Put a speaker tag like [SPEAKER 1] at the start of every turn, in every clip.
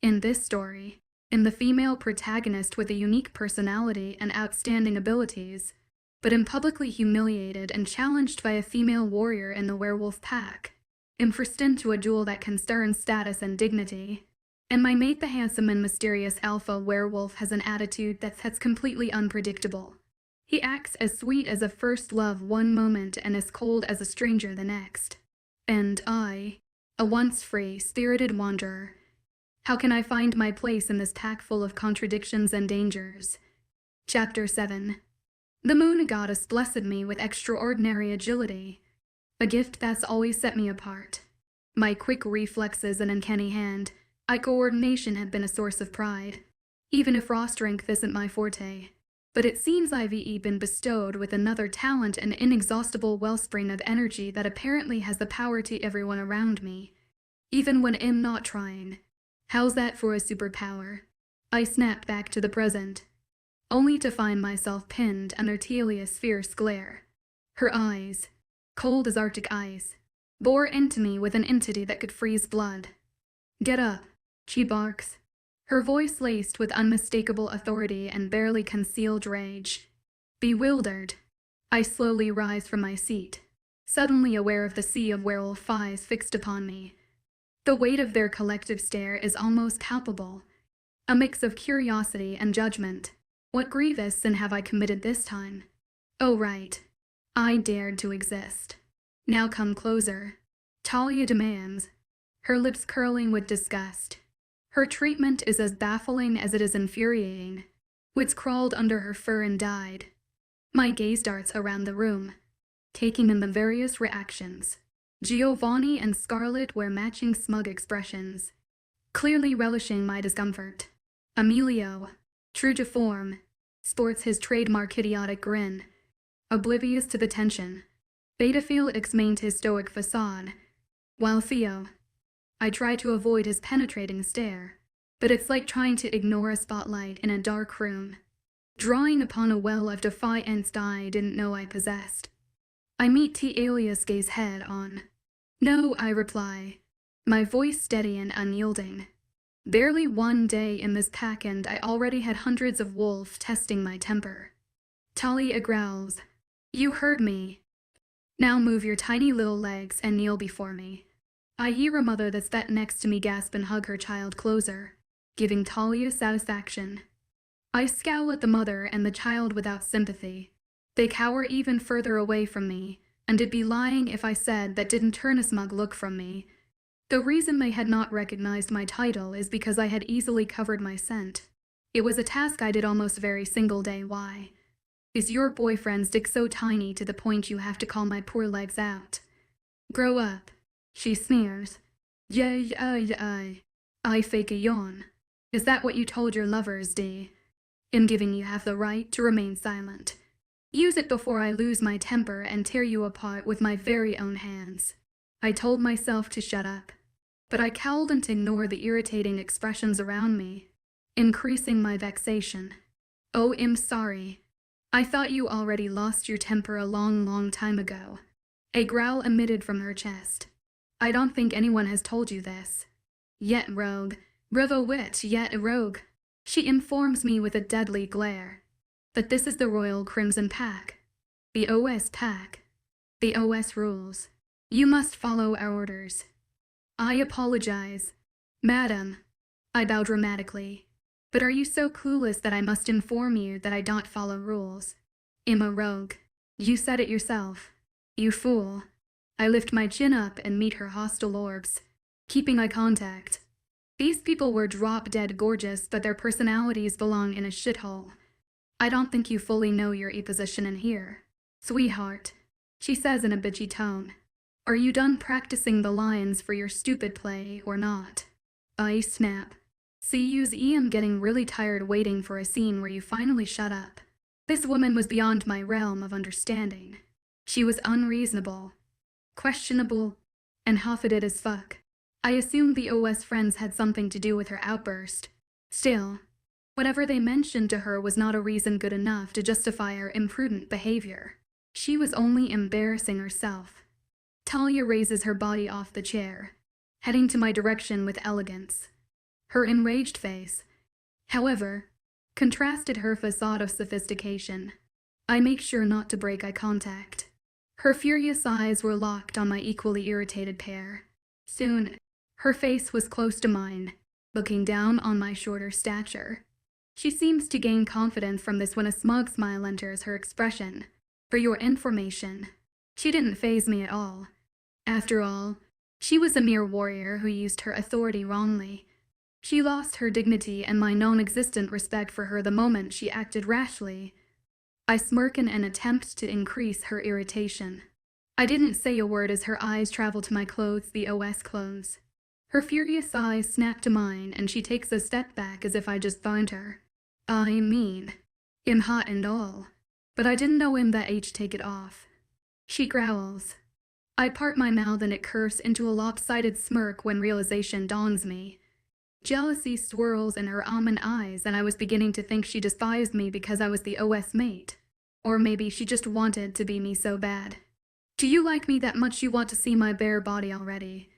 [SPEAKER 1] In this story, am the female protagonist with a unique personality and outstanding abilities, but am publicly humiliated and challenged by a female warrior in the werewolf pack. Am forced into a duel that concerns status and dignity. And my mate, the handsome and mysterious alpha werewolf, has an attitude that's completely unpredictable. He acts as sweet as a first love one moment and as cold as a stranger the next. And I, a once free, spirited wanderer, how can I find my place in this pack full of contradictions and dangers? Chapter 7. The moon goddess blessed me with extraordinary agility, a gift that's always set me apart. My quick reflexes and uncanny hand-eye coordination have been a source of pride, even if raw strength isn't my forte. But it seems I've been bestowed with another talent, an inexhaustible wellspring of energy that apparently has the power to everyone around me, even when I'm not trying. How's that for a superpower? I snapped back to the present, only to find myself pinned under Talia's fierce glare. Her eyes, cold as Arctic ice, bore into me with an entity that could freeze blood. "Get up," she barks, her voice laced with unmistakable authority and barely concealed rage. Bewildered, I slowly rise from my seat, suddenly aware of the sea of werewolf eyes fixed upon me. The weight of their collective stare is almost palpable, a mix of curiosity and judgment. What grievous sin have I committed this time? Oh right, I dared to exist. Now come closer, Talia demands, her lips curling with disgust. Her treatment is as baffling as it is infuriating. Wits crawled under her fur and died. My gaze darts around the room, taking in the various reactions. Giovanni and Scarlet wear matching smug expressions, clearly relishing my discomfort. Emilio, true to form, sports his trademark idiotic grin, oblivious to the tension. Beta Felix maintains his stoic facade, while Theo, I try to avoid his penetrating stare, but it's like trying to ignore a spotlight in a dark room, drawing upon a well of defiance I didn't know I possessed. I meet Talia's gaze head on. "No," I reply, my voice steady and unyielding. Barely one day in this pack and I already had hundreds of wolves testing my temper. Talia growls, "You heard me. Now move your tiny little legs and kneel before me." I hear a mother that's sat next to me gasp and hug her child closer, giving Talia satisfaction. I scowl at the mother and the child without sympathy. They cower even further away from me, and it'd be lying if I said that didn't turn a smug look from me. The reason they had not recognized my title is because I had easily covered my scent. It was a task I did almost every single day. "Why is your boyfriend's dick so tiny to the point you have to call my poor legs out? Grow up," she sneers. I fake a yawn. "Is that what you told your lovers, D? I'm giving you half the right to remain silent. Use it before I lose my temper and tear you apart with my very own hands." I told myself to shut up, but I cowled and ignored the irritating expressions around me, increasing my vexation. "Oh, I'm sorry. I thought you already lost your temper a long time ago." A growl emitted from her chest. "I don't think anyone has told you this. Yet rogue, bravo witch, yet a rogue," she informs me with a deadly glare. "But this is the Royal Crimson Pack. The OS Pack. The OS rules. You must follow our orders." I apologize, "Madam," I bow dramatically. "But are you so clueless that I must inform you that I don't follow rules? I'm a rogue. You said it yourself. You fool." I lift my chin up and meet her hostile orbs, keeping eye contact. These people were drop-dead gorgeous, but their personalities belong in a shithole. "I don't think you fully know your position in here, sweetheart," she says in a bitchy tone. "Are you done practicing the lines for your stupid play or not?" I snap. "See you's I'm getting really tired waiting for a scene where you finally shut up." This woman was beyond my realm of understanding. She was unreasonable, questionable, and half-witted as fuck. I assumed the OS friends had something to do with her outburst. Still, whatever they mentioned to her was not a reason good enough to justify her imprudent behavior. She was only embarrassing herself. Talia raises her body off the chair, heading to my direction with elegance. Her enraged face, however, contrasted her facade of sophistication. I make sure not to break eye contact. Her furious eyes were locked on my equally irritated pair. Soon, her face was close to mine, looking down on my shorter stature. She seems to gain confidence from this when a smug smile enters her expression. For your information, she didn't faze me at all. After all, she was a mere warrior who used her authority wrongly. She lost her dignity and my non-existent respect for her the moment she acted rashly. I smirk in an attempt to increase her irritation. I didn't say a word as her eyes travel to my clothes, the OS clothes. Her furious eyes snap to mine and she takes a step back as if I just found her. I mean, I'm hot and all, but I didn't know him that H take it off. She growls. I part my mouth and it curves into a lopsided smirk when realization dawns me. Jealousy swirls in her almond eyes and I was beginning to think she despised me because I was the OS mate. Or maybe she just wanted to be me so bad. Do you like me that much you want to see my bare body already?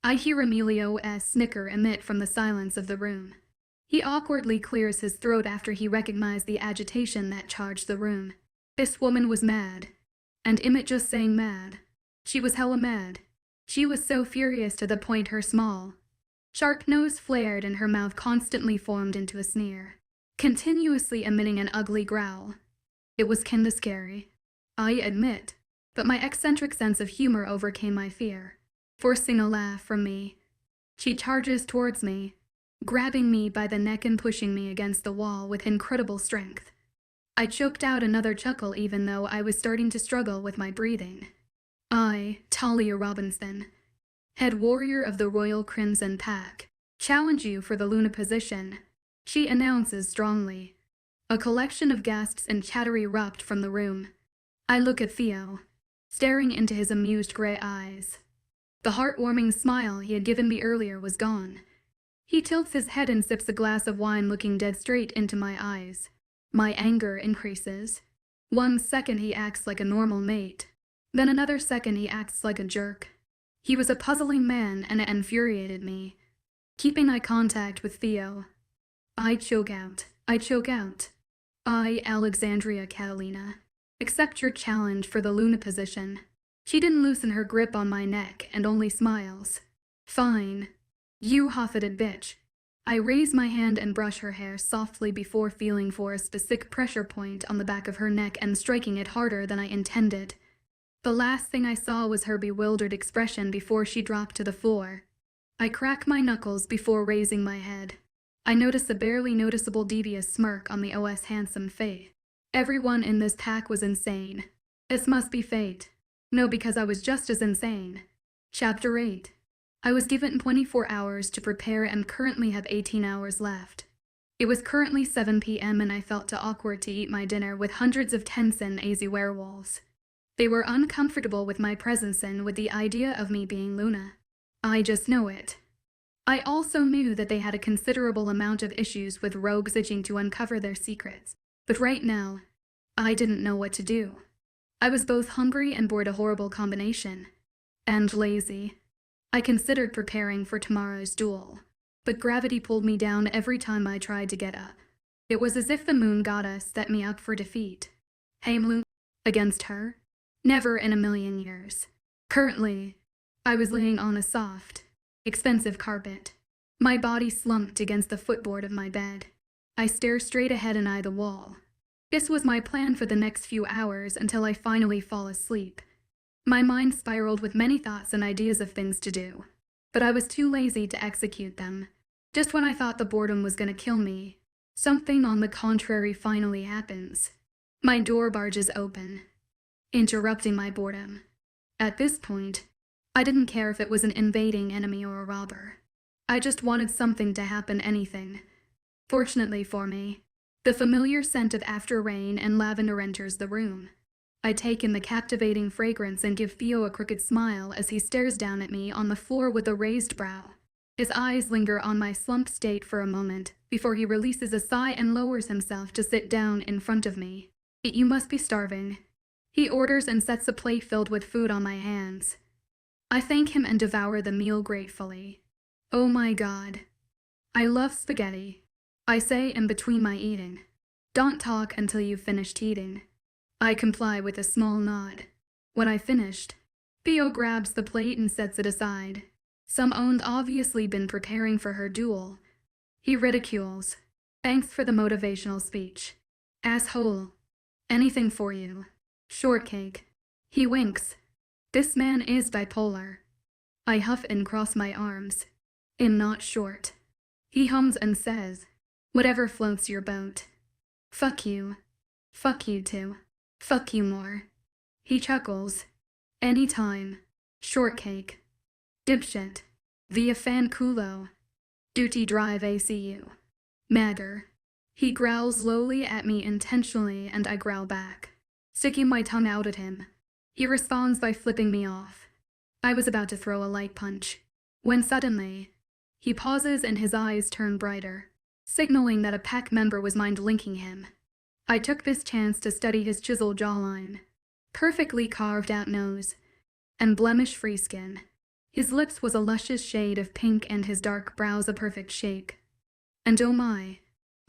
[SPEAKER 1] I hear Emilio's snicker emit from the silence of the room. He awkwardly clears his throat after he recognized the agitation that charged the room. This woman was mad. And Emmett just saying mad. She was hella mad. She was so furious to the point her small, sharp nose flared and her mouth constantly formed into a sneer, continuously emitting an ugly growl. It was kinda scary, I admit, but my eccentric sense of humor overcame my fear, forcing a laugh from me. She charges towards me, grabbing me by the neck and pushing me against the wall with incredible strength. I choked out another chuckle even though I was starting to struggle with my breathing. I, Talia Robinson, head warrior of the Royal Crimson Pack, challenge you for the Luna position, she announces strongly. A collection of gasps and chatter erupt from the room. I look at Theo, staring into his amused gray eyes. The heartwarming smile he had given me earlier was gone. He tilts his head and sips a glass of wine, looking dead straight into my eyes. My anger increases. 1 second he acts like a normal mate. Then another second he acts like a jerk. He was a puzzling man and it infuriated me. Keeping eye contact with Theo, I choke out. I, Alexandria Catalina, accept your challenge for the Luna position. She didn't loosen her grip on my neck and only smiles. Fine. You hot-footed bitch. I raise my hand and brush her hair softly before feeling for a specific pressure point on the back of her neck and striking it harder than I intended. The last thing I saw was her bewildered expression before she dropped to the floor. I crack my knuckles before raising my head. I notice a barely noticeable devious smirk on the OS handsome face. Everyone in this pack was insane. This must be fate. No, because I was just as insane. Chapter 8. I was given 24 hours to prepare and currently have 18 hours left. It was currently 7 p.m. and I felt too awkward to eat my dinner with hundreds of tense and AZ werewolves. They were uncomfortable with my presence and with the idea of me being Luna. I just know it. I also knew that they had a considerable amount of issues with rogues itching to uncover their secrets, but right now, I didn't know what to do. I was both hungry and bored, a horrible combination. And lazy. I considered preparing for tomorrow's duel, but gravity pulled me down every time I tried to get up. It was as if the moon goddess set me up for defeat. Hey Moon, against her? Never in a million years. Currently, I was laying on a soft, expensive carpet. My body slumped against the footboard of my bed. I stare straight ahead and eye the wall. This was my plan for the next few hours until I finally fall asleep. My mind spiraled with many thoughts and ideas of things to do, but I was too lazy to execute them. Just when I thought the boredom was gonna kill me, something on the contrary finally happens. My door barges open, interrupting my boredom. At this point, I didn't care if it was an invading enemy or a robber. I just wanted something to happen, anything. Fortunately for me, the familiar scent of after rain and lavender enters the room. I take in the captivating fragrance and give Theo a crooked smile as he stares down at me on the floor with a raised brow. His eyes linger on my slumped state for a moment before he releases a sigh and lowers himself to sit down in front of me. You must be starving. He orders and sets a plate filled with food on my hands. I thank him and devour the meal gratefully. Oh my God. I love spaghetti, I say in between my eating. Don't talk until you've finished eating. I comply with a small nod. When I finished, Theo grabs the plate and sets it aside. Someone's obviously been preparing for her duel. He ridicules. Thanks for the motivational speech. Asshole. Anything for you. Shortcake. He winks. This man is bipolar. I huff and cross my arms. I'm not short. He hums and says, whatever floats your boat. Fuck you. Fuck you too. Fuck you more. He chuckles. Anytime. Shortcake. Dipshit. Via fan culo. Duty drive ACU. Magger. He growls lowly at me intentionally and I growl back, sticking my tongue out at him. He responds by flipping me off. I was about to throw a light punch, when suddenly, he pauses and his eyes turn brighter, signaling that a pack member was mind-linking him. I took this chance to study his chiseled jawline, perfectly carved-out nose, and blemish-free skin. His lips was a luscious shade of pink and his dark brows a perfect shake. And oh my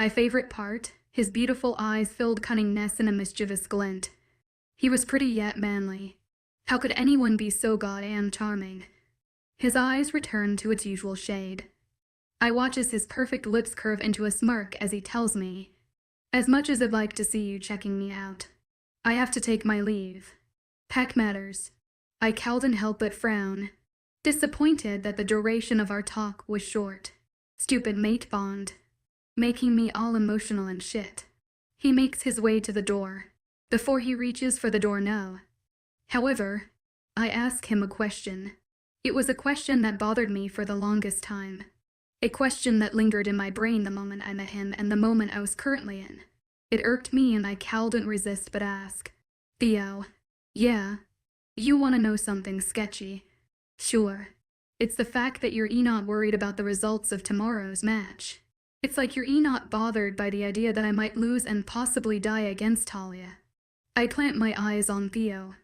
[SPEAKER 1] favorite part, his beautiful eyes filled cunningness in a mischievous glint. He was pretty yet manly. How could anyone be so goddamn charming? His eyes returned to its usual shade. I watches his perfect lips curve into a smirk as he tells me, as much as I'd like to see you checking me out, I have to take my leave. Pack matters. I couldn't help but frown, disappointed that the duration of our talk was short. Stupid mate bond. Making me all emotional and shit. He makes his way to the door. Before he reaches for the doorknob. However, I ask him a question. It was a question that bothered me for the longest time. A question that lingered in my brain the moment I met him and the moment I was currently in. It irked me and I couldn't resist but ask. Theo. Yeah. You want to know something sketchy? Sure. It's the fact that you're not worried about the results of tomorrow's match. It's like you're not bothered by the idea that I might lose and possibly die against Talia. I plant my eyes on Theo,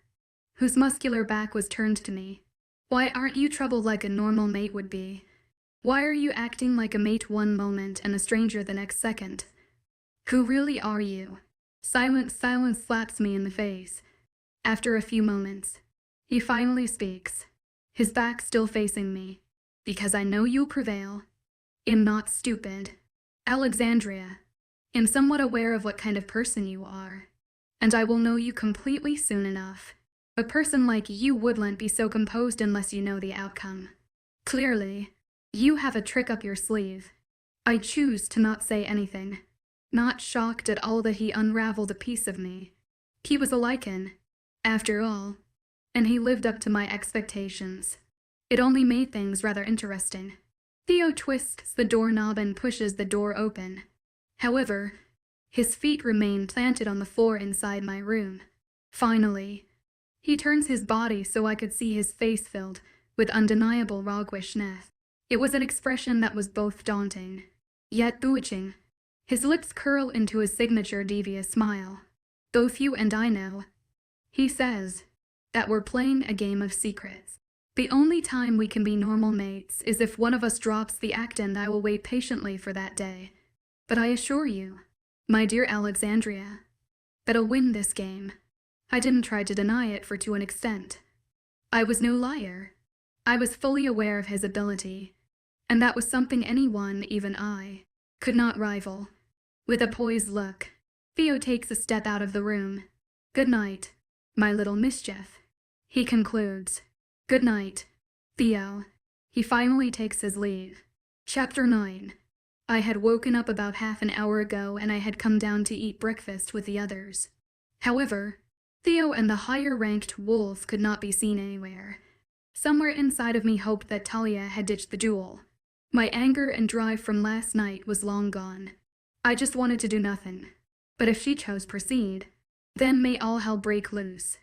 [SPEAKER 1] whose muscular back was turned to me. Why aren't you troubled like a normal mate would be? Why are you acting like a mate one moment and a stranger the next second? Who really are you? Silence slaps me in the face. After a few moments, he finally speaks, his back still facing me. Because I know you'll prevail. I'm not stupid. Alexandria. I'm somewhat aware of what kind of person you are. And I will know you completely soon enough. A person like you wouldn't be so composed unless you know the outcome. Clearly, you have a trick up your sleeve. I choose to not say anything. Not shocked at all that he unraveled a piece of me. He was a lichen, after all, and he lived up to my expectations. It only made things rather interesting. Theo twists the doorknob and pushes the door open. However, his feet remain planted on the floor inside my room. Finally, he turns his body so I could see his face filled with undeniable roguishness. It was an expression that was both daunting, yet bewitching. His lips curl into his signature devious smile. Both you and I know, he says, that we're playing a game of secrets. The only time we can be normal mates is if one of us drops the act and I will wait patiently for that day. But I assure you, my dear Alexandria, that I'll win this game. I didn't try to deny it to an extent. I was no liar. I was fully aware of his ability, and that was something anyone, even I, could not rival. With a poised look, Theo takes a step out of the room. Good night, my little mischief. He concludes. Good night, Theo. He finally takes his leave. Chapter 9. I had woken up about half an hour ago and I had come down to eat breakfast with the others. However, Theo and the higher-ranked wolf could not be seen anywhere. Somewhere inside of me hoped that Talia had ditched the duel. My anger and drive from last night was long gone. I just wanted to do nothing. But if she chose proceed, then may all hell break loose.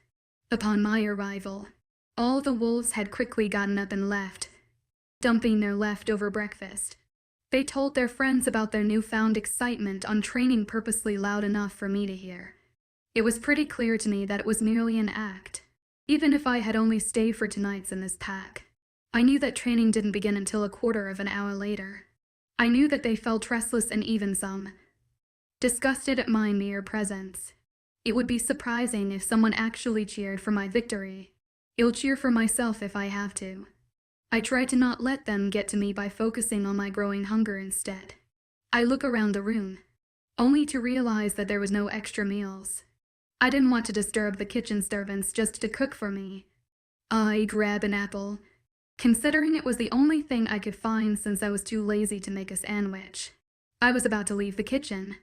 [SPEAKER 1] Upon my arrival, all the wolves had quickly gotten up and left, dumping their leftover breakfast. They told their friends about their newfound excitement on training purposely loud enough for me to hear. It was pretty clear to me that it was merely an act, even if I had only stayed for tonight's in this pack. I knew that training didn't begin until a quarter of an hour later. I knew that they felt restless and even some disgusted at my mere presence. It would be surprising if someone actually cheered for my victory. I'll cheer for myself if I have to. I try to not let them get to me by focusing on my growing hunger instead. I look around the room, only to realize that there was no extra meals. I didn't want to disturb the kitchen servants just to cook for me. I grab an apple, considering it was the only thing I could find since I was too lazy to make a sandwich. I was about to leave the kitchen,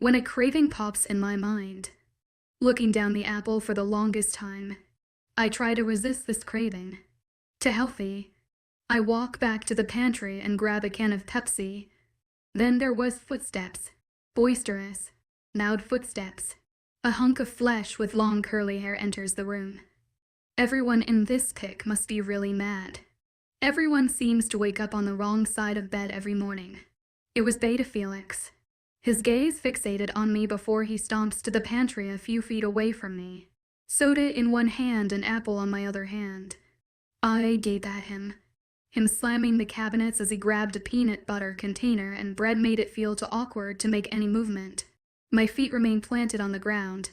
[SPEAKER 1] when a craving pops in my mind. Looking down the apple for the longest time, I try to resist this craving. To healthy, I walk back to the pantry and grab a can of Pepsi. Then there was footsteps. Boisterous, loud footsteps. A hunk of flesh with long curly hair enters the room. Everyone in this pic must be really mad. Everyone seems to wake up on the wrong side of bed every morning. It was Beta Felix. His gaze fixated on me before he stomps to the pantry a few feet away from me. Soda in one hand and apple on my other hand. I gaped at him slamming the cabinets as he grabbed a peanut butter container, and bread made it feel too awkward to make any movement. My feet remained planted on the ground.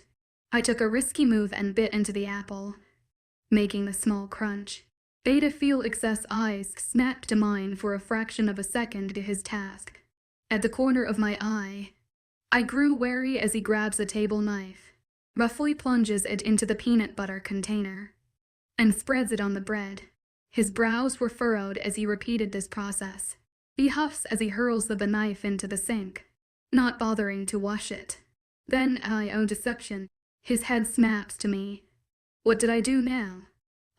[SPEAKER 1] I took a risky move and bit into the apple, making a small crunch. Beta Felix's eyes snapped to mine for a fraction of a second to his task. At the corner of my eye, I grew wary as he grabs a table knife, roughly plunges it into the peanut butter container, and spreads it on the bread. His brows were furrowed as he repeated this process. He huffs as he hurls the knife into the sink, not bothering to wash it. Then, oh deception, his head snaps to me. What did I do now?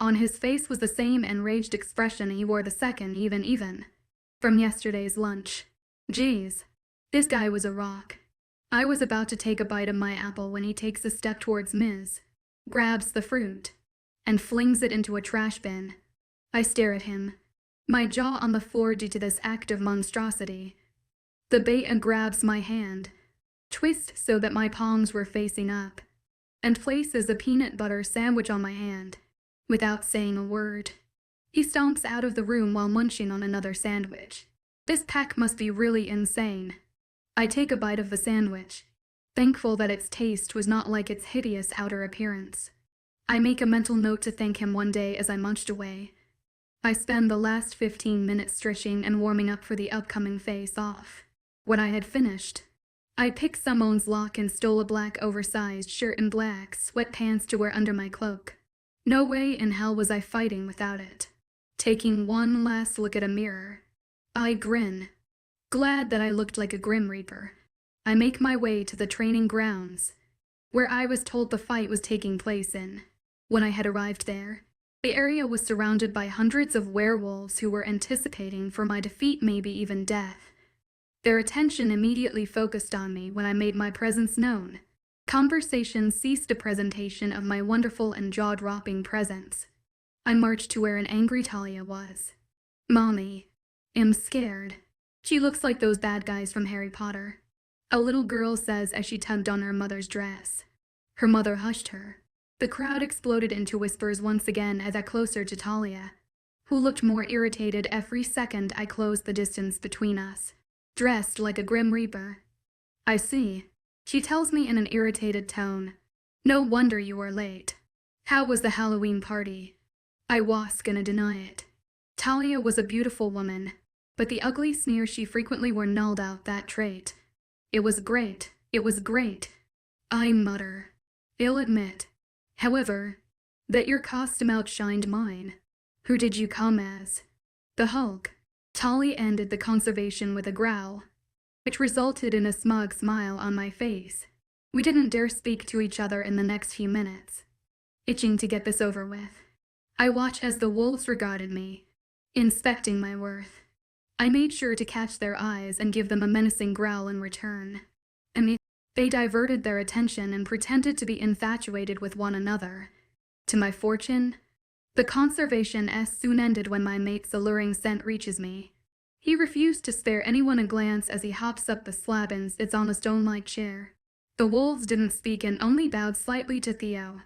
[SPEAKER 1] On his face was the same enraged expression he wore the second even from yesterday's lunch. Geez, this guy was a rock. I was about to take a bite of my apple when he takes a step towards Ms., grabs the fruit, and flings it into a trash bin. I stare at him, my jaw on the floor due to this act of monstrosity. The Beta grabs my hand, twists so that my palms were facing up, and places a peanut butter sandwich on my hand. Without saying a word, he stomps out of the room while munching on another sandwich. This pack must be really insane. I take a bite of the sandwich, thankful that its taste was not like its hideous outer appearance. I make a mental note to thank him one day as I munched away. I spend the last 15 minutes stretching and warming up for the upcoming face-off. When I had finished, I picked Simone's lock and stole a black oversized shirt and black sweatpants to wear under my cloak. No way in hell was I fighting without it. Taking one last look at a mirror, I grin, glad that I looked like a Grim Reaper. I make my way to the training grounds, where I was told the fight was taking place in. When I had arrived there, the area was surrounded by hundreds of werewolves who were anticipating for my defeat, maybe even death. Their attention immediately focused on me when I made my presence known. Conversation ceased a presentation of my wonderful and jaw-dropping presence. I marched to where an angry Talia was. "Mommy, I'm scared. She looks like those bad guys from Harry Potter," a little girl says as she tugged on her mother's dress. Her mother hushed her. The crowd exploded into whispers once again as I got closer to Talia, who looked more irritated every second I closed the distance between us. "Dressed like a Grim Reaper." "I see," she tells me in an irritated tone. "No wonder you are late. How was the Halloween party?" I was gonna deny it. Talia was a beautiful woman, but the ugly sneer she frequently wore nulled out that trait. It was great, I mutter. "I'll admit, however, that your costume outshined mine. Who did you come as?" "The Hulk." Talia ended the conversation with a growl, which resulted in a smug smile on my face. We didn't dare speak to each other in the next few minutes, itching to get this over with. I watched as the wolves regarded me, inspecting my worth. I made sure to catch their eyes and give them a menacing growl in return. And they diverted their attention and pretended to be infatuated with one another. To my fortune, the conversation soon ended when my mate's alluring scent reaches me. He refused to spare anyone a glance as he hops up the slab and sits on a stone-like chair. The wolves didn't speak and only bowed slightly to Theo,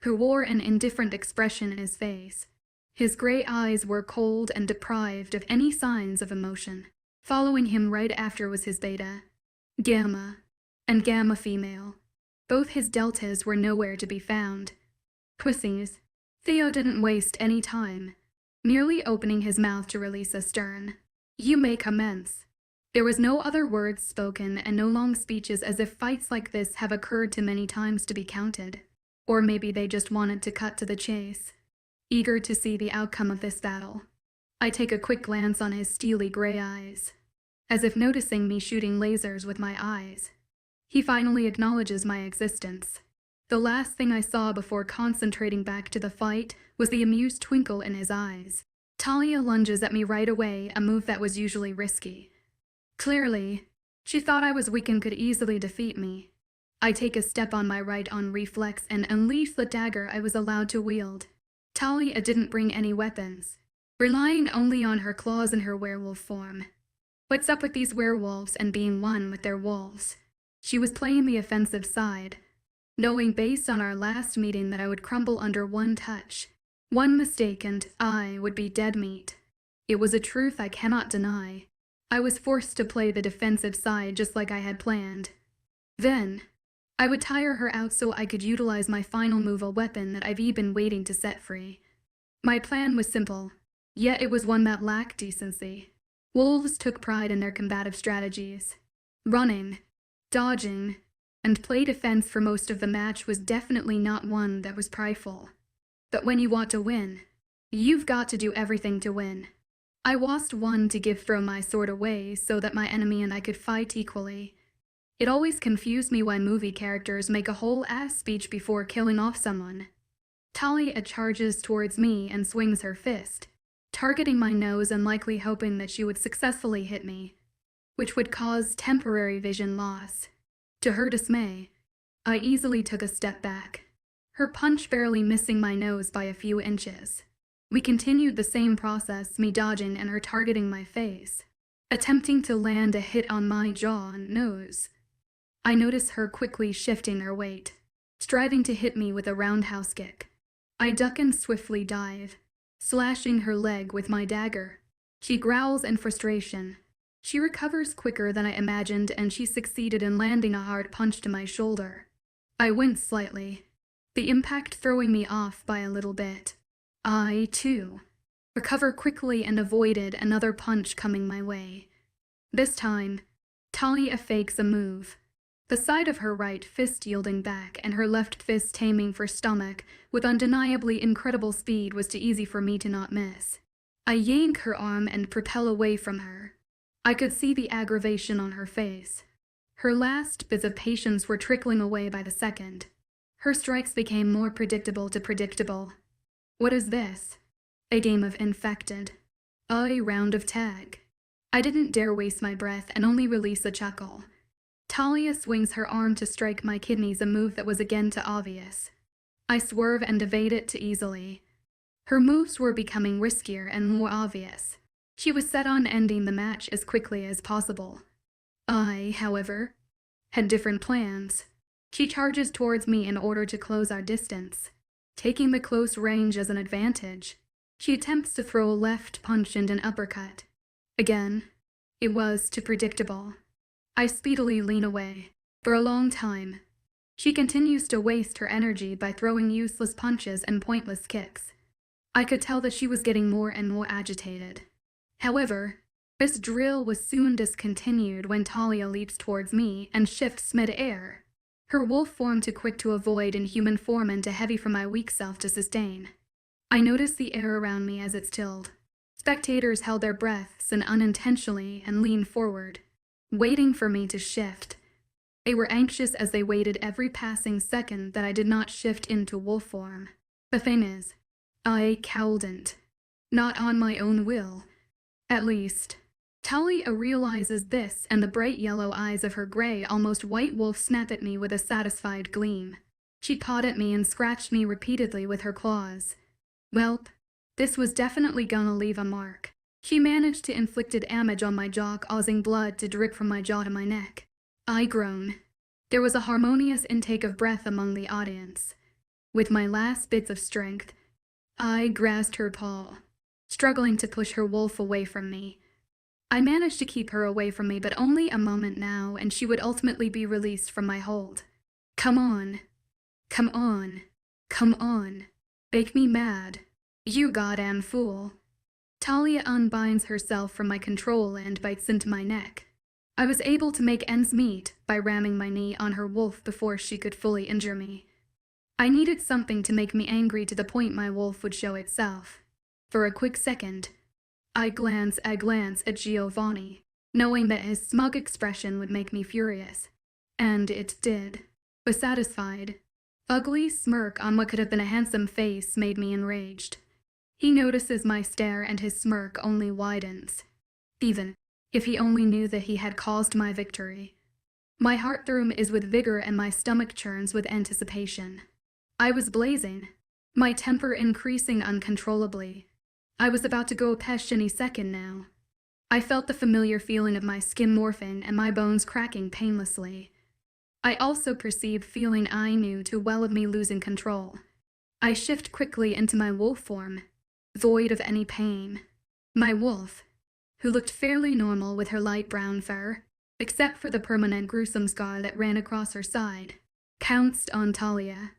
[SPEAKER 1] who wore an indifferent expression in his face. His gray eyes were cold and deprived of any signs of emotion. Following him right after was his beta, gamma, and gamma female. Both his deltas were nowhere to be found. Pussies. Theo didn't waste any time, merely opening his mouth to release a stern, "You may commence." There was no other words spoken and no long speeches, as if fights like this have occurred too many times to be counted. Or maybe they just wanted to cut to the chase, eager to see the outcome of this battle. I take a quick glance on his steely gray eyes, as if noticing me shooting lasers with my eyes. He finally acknowledges my existence. The last thing I saw before concentrating back to the fight was the amused twinkle in his eyes. Talia lunges at me right away, a move that was usually risky. Clearly, she thought I was weak and could easily defeat me. I take a step on my right on reflex and unleash the dagger I was allowed to wield. Talia didn't bring any weapons, relying only on her claws and her werewolf form. What's up with these werewolves and being one with their wolves? She was playing the offensive side, knowing based on our last meeting that I would crumble under one touch. One mistake and I would be dead meat. It was a truth I cannot deny. I was forced to play the defensive side just like I had planned. Then, I would tire her out so I could utilize my final move, a weapon that I've been waiting to set free. My plan was simple, yet it was one that lacked decency. Wolves took pride in their combative strategies. Running, dodging, and play defense for most of the match was definitely not one that was prideful. But when you want to win, you've got to do everything to win. I was one to throw my sword away so that my enemy and I could fight equally. It always confused me why movie characters make a whole ass speech before killing off someone. Talia charges towards me and swings her fist, targeting my nose and likely hoping that she would successfully hit me, which would cause temporary vision loss. To her dismay, I easily took a step back, her punch barely missing my nose by a few inches. We continued the same process, me dodging and her targeting my face, attempting to land a hit on my jaw and nose. I notice her quickly shifting her weight, striving to hit me with a roundhouse kick. I duck and swiftly dive, slashing her leg with my dagger. She growls in frustration. She recovers quicker than I imagined, and she succeeded in landing a hard punch to my shoulder. I wince slightly, the impact throwing me off by a little bit. I, too, recover quickly and avoided another punch coming my way. This time, Talia fakes a move, the side of her right fist yielding back and her left fist aiming for stomach with undeniably incredible speed was too easy for me to not miss. I yank her arm and propel away from her. I could see the aggravation on her face. Her last bits of patience were trickling away by the second. Her strikes became more predictable to predictable. What is this? A game of infected. A round of tag. I didn't dare waste my breath and only release a chuckle. Talia swings her arm to strike my kidneys, a move that was again too obvious. I swerve and evade it too easily. Her moves were becoming riskier and more obvious. She was set on ending the match as quickly as possible. I, however, had different plans. She charges towards me in order to close our distance, taking the close range as an advantage. She attempts to throw a left punch and an uppercut. Again, it was too predictable. I speedily lean away. For a long time, she continues to waste her energy by throwing useless punches and pointless kicks. I could tell that she was getting more and more agitated. However, this drill was soon discontinued when Talia leaps towards me and shifts mid-air, her wolf form too quick to avoid and human form and too heavy for my weak self to sustain. I noticed the air around me as it stilled. Spectators held their breaths and unintentionally and leaned forward, waiting for me to shift. They were anxious as they waited every passing second that I did not shift into wolf form. The thing is, I couldn't. Not on my own will. At least, Talia realizes this, and the bright yellow eyes of her gray, almost white wolf snap at me with a satisfied gleam. She caught at me and scratched me repeatedly with her claws. Welp, this was definitely gonna leave a mark. She managed to inflict damage on my jaw, causing blood to drip from my jaw to my neck. I groan. There was a harmonious intake of breath among the audience. With my last bits of strength, I grasped her paw, struggling to push her wolf away from me. I managed to keep her away from me, but only a moment now, and she would ultimately be released from my hold. Come on. Come on. Come on. Make me mad. You goddamn fool. Talia unbinds herself from my control and bites into my neck. I was able to make ends meet by ramming my knee on her wolf before she could fully injure me. I needed something to make me angry to the point my wolf would show itself. For a quick second, I glance at Giovanni, knowing that his smug expression would make me furious. And it did. A satisfied, ugly smirk on what could have been a handsome face made me enraged. He notices my stare and his smirk only widens. Even if he only knew that he had caused my victory. My heart thrums with vigor and my stomach churns with anticipation. I was blazing, my temper increasing uncontrollably. I was about to go pesh any second now. I felt the familiar feeling of my skin morphing and my bones cracking painlessly. I also perceived feeling I knew too well of me losing control. I shift quickly into my wolf form, void of any pain. My wolf, who looked fairly normal with her light brown fur, except for the permanent gruesome scar that ran across her side, pounced on Talia.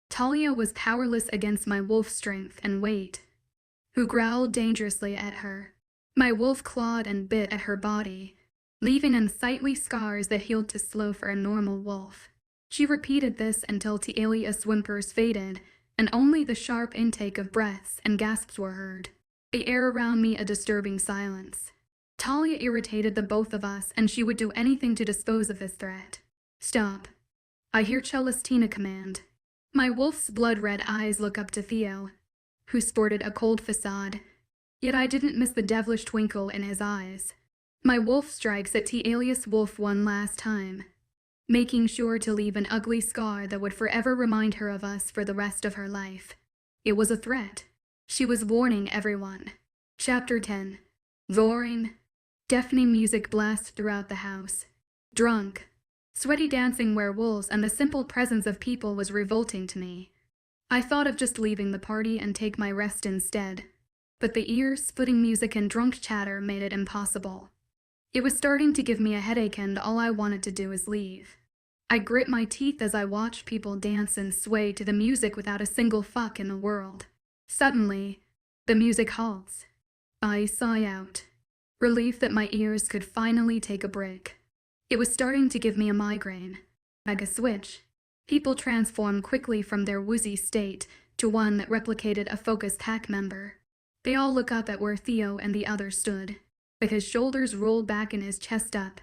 [SPEAKER 1] Talia was powerless against my wolf's strength and weight, who growled dangerously at her. My wolf clawed and bit at her body, leaving unsightly scars that healed too slow for a normal wolf. She repeated this until Talia's whimpers faded, and only the sharp intake of breaths and gasps were heard. The air around me a disturbing silence. Talia irritated the both of us, and she would do anything to dispose of this threat. Stop. I hear Celestina command. My wolf's blood-red eyes look up to Theo, who sported a cold facade, yet I didn't miss the devilish twinkle in his eyes. My wolf strikes at Talia's wolf one last time, making sure to leave an ugly scar that would forever remind her of us for the rest of her life. It was a threat. She was warning everyone. Chapter 10. Roaring, deafening music blasts throughout the house. Drunk, sweaty dancing werewolves and the simple presence of people was revolting to me. I thought of just leaving the party and take my rest instead, but the ear-splitting music and drunk chatter made it impossible. It was starting to give me a headache and all I wanted to do was leave. I grit my teeth as I watched people dance and sway to the music without a single fuck in the world. Suddenly, the music halts. I sigh out, relief that my ears could finally take a break. It was starting to give me a migraine. Like a switch, people transformed quickly from their woozy state to one that replicated a focused pack member. They all look up at where Theo and the others stood, with his shoulders rolled back and his chest up.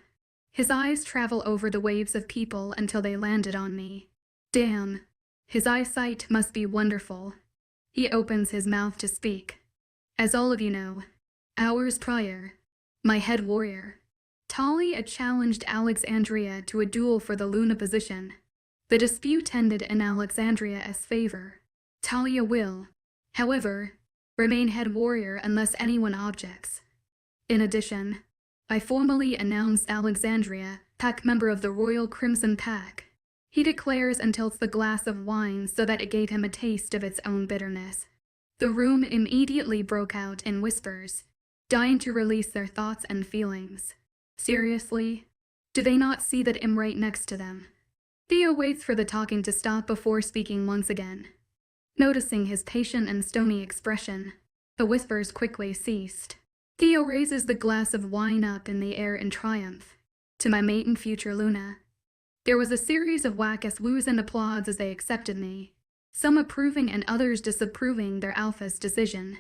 [SPEAKER 1] His eyes travel over the waves of people until they landed on me. Damn, his eyesight must be wonderful. He opens his mouth to speak. As all of you know, hours prior, my head warrior, Talia challenged Alexandria to a duel for the Luna position. The dispute ended in Alexandria's favor. Talia will, however, remain head warrior unless anyone objects. In addition, I formally announced Alexandria, pack member of the Royal Crimson Pack. He declares and tilts the glass of wine so that it gave him a taste of its own bitterness. The room immediately broke out in whispers, dying to release their thoughts and feelings. Seriously? Do they not see that I'm right next to them? Theo waits for the talking to stop before speaking once again. Noticing his patient and stony expression, the whispers quickly ceased. Theo raises the glass of wine up in the air in triumph. To my mate and future Luna. There was a series of whack-ass woos and applause as they accepted me, some approving and others disapproving their alpha's decision.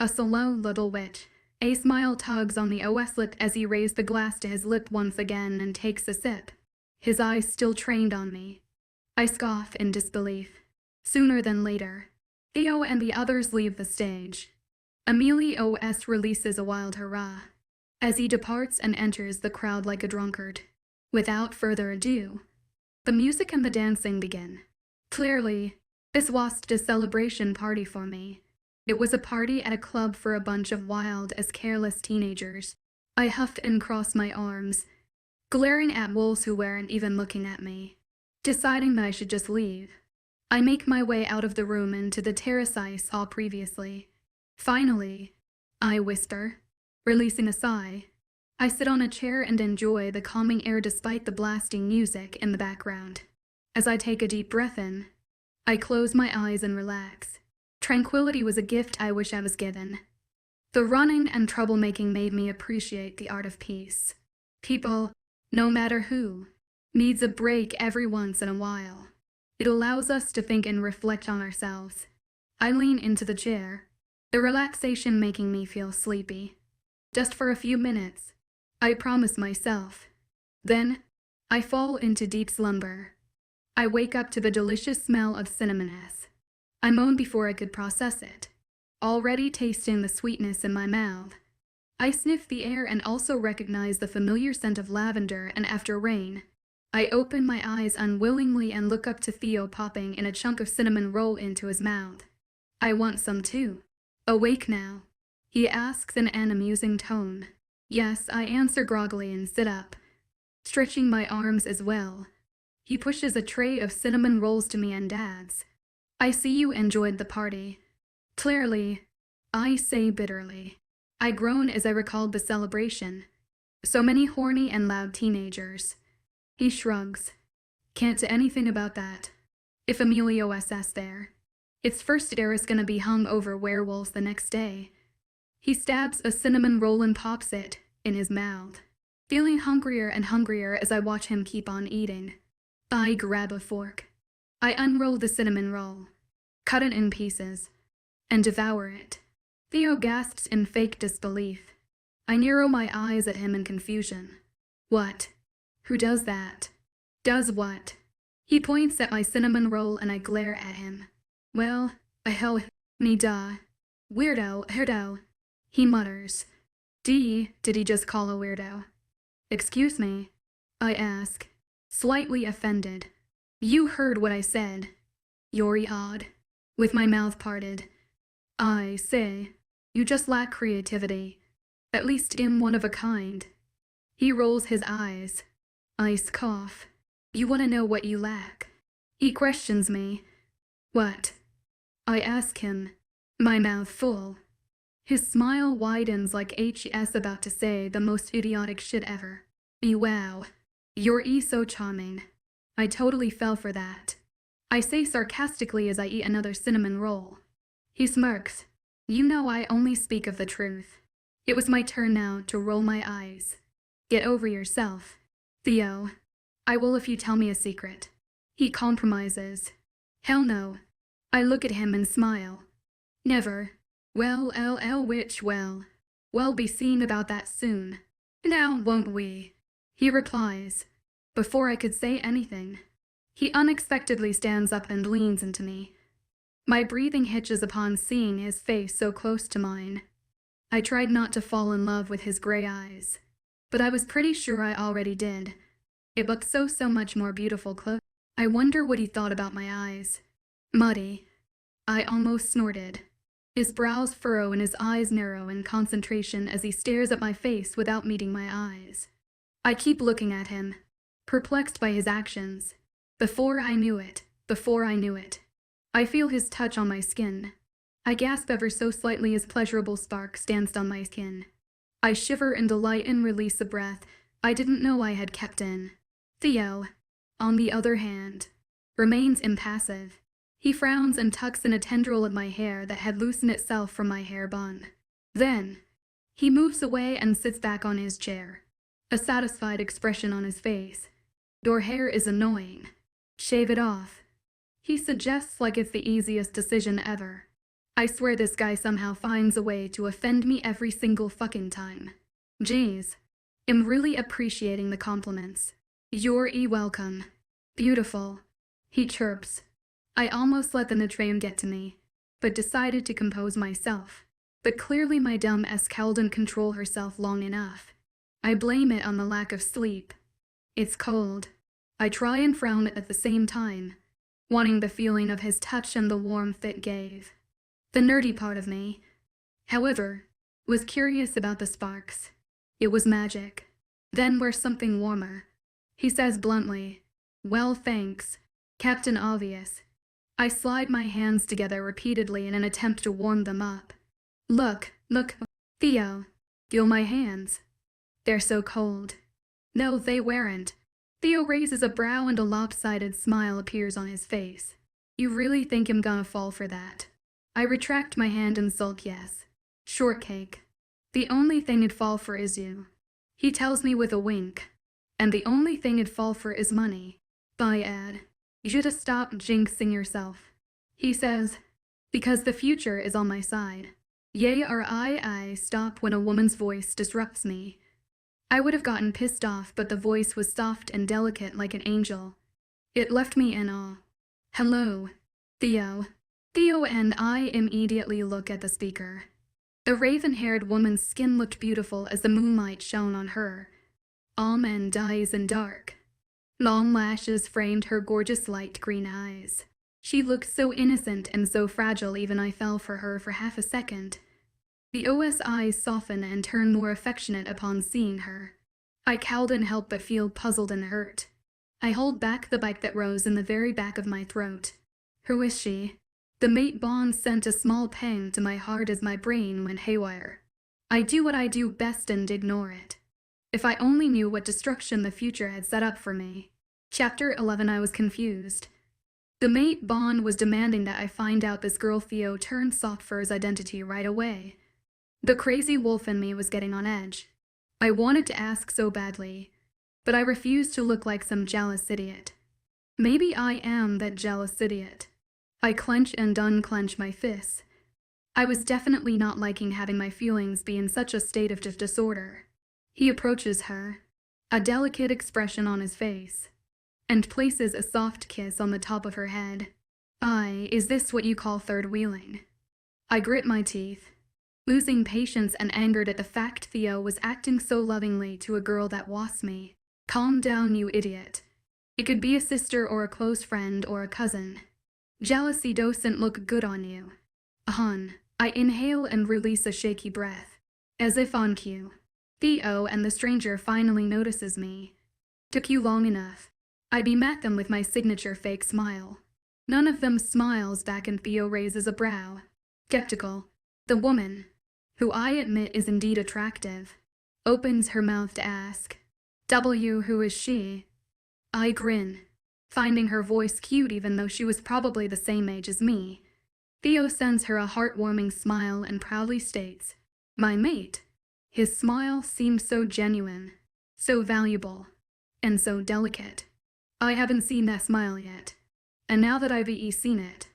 [SPEAKER 1] A slow little witch. A smile tugs on the OS lip as he raised the glass to his lip once again and takes a sip, his eyes still trained on me. I scoff in disbelief. Sooner than later, Theo and the others leave the stage. Amelie OS releases a wild hurrah as he departs and enters the crowd like a drunkard. Without further ado, the music and the dancing begin. Clearly, this wasn't a celebration party for me. It was a party at a club for a bunch of wild as careless teenagers. I huffed and crossed my arms, glaring at wolves who weren't even looking at me, deciding that I should just leave. I make my way out of the room into the terrace I saw previously. Finally, I whisper, releasing a sigh. I sit on a chair and enjoy the calming air despite the blasting music in the background. As I take a deep breath in, I close my eyes and relax. Tranquility was a gift I wish I was given. The running and troublemaking made me appreciate the art of peace. People, no matter who, needs a break every once in a while. It allows us to think and reflect on ourselves. I lean into the chair, the relaxation making me feel sleepy. Just for a few minutes, I promise myself. Then, I fall into deep slumber. I wake up to the delicious smell of cinnamon-s. I moan before I could process it, already tasting the sweetness in my mouth. I sniff the air and also recognize the familiar scent of lavender, and after rain, I open my eyes unwillingly and look up to Theo popping in a chunk of cinnamon roll into his mouth. I want some too. Awake now? He asks in an amusing tone. Yes, I answer groggily and sit up, stretching my arms as well. He pushes a tray of cinnamon rolls to me and adds, I see you enjoyed the party. Clearly, I say bitterly. I groan as I recalled the celebration. So many horny and loud teenagers. He shrugs. Can't do anything about that. If Emilio's there, its first air is gonna be hung over werewolves the next day. He stabs a cinnamon roll and pops it in his mouth, feeling hungrier and hungrier as I watch him keep on eating. I grab a fork. I unroll the cinnamon roll, cut it in pieces, and devour it. Theo gasps in fake disbelief. I narrow my eyes at him in confusion. What? Who does that? Does what? He points at my cinnamon roll and I glare at him. Well, me duh. Weirdo. He mutters. Did he just call a weirdo? Excuse me, I ask, slightly offended. You heard what I said. You're odd. With my mouth parted. I say, you just lack creativity. At least I'm one of a kind. He rolls his eyes. I cough. You want to know what you lack? He questions me. What? I ask him, my mouth full. His smile widens like he's about to say the most idiotic shit ever. Wow. You're so charming. I totally fell for that. I say sarcastically as I eat another cinnamon roll. He smirks. You know I only speak of the truth. It was my turn now to roll my eyes. Get over yourself. Theo. I will if you tell me a secret. He compromises. Hell no. I look at him and smile. Never. Well, we'll be seeing about that soon. Now, won't we? He replies. Before I could say anything, he unexpectedly stands up and leans into me. My breathing hitches upon seeing his face so close to mine. I tried not to fall in love with his gray eyes, but I was pretty sure I already did. It looked so much more beautiful close. I wonder what he thought about my eyes. Muddy. I almost snorted. His brows furrow and his eyes narrow in concentration as he stares at my face without meeting my eyes. I keep looking at him, perplexed by his actions. Before I knew it, I feel his touch on my skin. I gasp ever so slightly as pleasurable sparks danced on my skin. I shiver in delight and release a breath I didn't know I had kept in. Theo, on the other hand, remains impassive. He frowns and tucks in a tendril of my hair that had loosened itself from my hair bun. Then, he moves away and sits back on his chair, a satisfied expression on his face. Your hair is annoying. Shave it off. He suggests like it's the easiest decision ever. I swear this guy somehow finds a way to offend me every single fucking time. Jeez. I'm really appreciating the compliments. You're welcome. Beautiful. He chirps. I almost let the Natraeum get to me, but decided to compose myself. But clearly my dumb ass couldn't control herself long enough. I blame it on the lack of sleep. It's cold. I try and frown at the same time, wanting the feeling of his touch and the warmth it gave. The nerdy part of me, however, was curious about the sparks. It was magic. Then we're something warmer. He says bluntly, well thanks, Captain Obvious. I slide my hands together repeatedly in an attempt to warm them up. Look, Theo, feel my hands. They're so cold. No, they weren't. Theo raises a brow and a lopsided smile appears on his face. You really think I'm gonna fall for that? I retract my hand and sulk yes. Shortcake. The only thing I'd fall for is you. He tells me with a wink. And the only thing I'd fall for is money. I add. You should have stopped jinxing yourself. He says, because the future is on my side. Yea or I stop when a woman's voice disrupts me. I would have gotten pissed off, but the voice was soft and delicate like an angel. It left me in awe. Hello, Theo. Theo and I immediately look at the speaker. The raven-haired woman's skin looked beautiful as the moonlight shone on her. Almond eyes and dark. Long lashes framed her gorgeous light green eyes. She looked so innocent and so fragile even I fell for her for half a second. The OS eyes soften and turn more affectionate upon seeing her. I couldn't help but feel puzzled and hurt. I hold back the bite that rose in the very back of my throat. Who is she? The mate bond sent a small pang to my heart as my brain went haywire. I do what I do best and ignore it. If I only knew what destruction the future had set up for me. Chapter 11. I was confused. The mate bond was demanding that I find out this girl Theo turned soft for his identity right away. The crazy wolf in me was getting on edge. I wanted to ask so badly, but I refused to look like some jealous idiot. Maybe I am that jealous idiot. I clench and unclench my fists. I was definitely not liking having my feelings be in such a state of disorder. He approaches her, a delicate expression on his face, and places a soft kiss on the top of her head. Is this what you call third wheeling? I grit my teeth, losing patience and angered at the fact Theo was acting so lovingly to a girl that was me. Calm down, you idiot. It could be a sister or a close friend or a cousin. Jealousy doesn't look good on you. I inhale and release a shaky breath, as if on cue. Theo and the stranger finally notices me. Took you long enough. I bemat them with my signature fake smile. None of them smiles back and Theo raises a brow. Skeptical. The woman, who I admit is indeed attractive, opens her mouth to ask, who is she? I grin, finding her voice cute even though she was probably the same age as me. Theo sends her a heartwarming smile and proudly states, my mate. His smile seemed so genuine, so valuable, and so delicate. I haven't seen that smile yet, and now that I've seen it,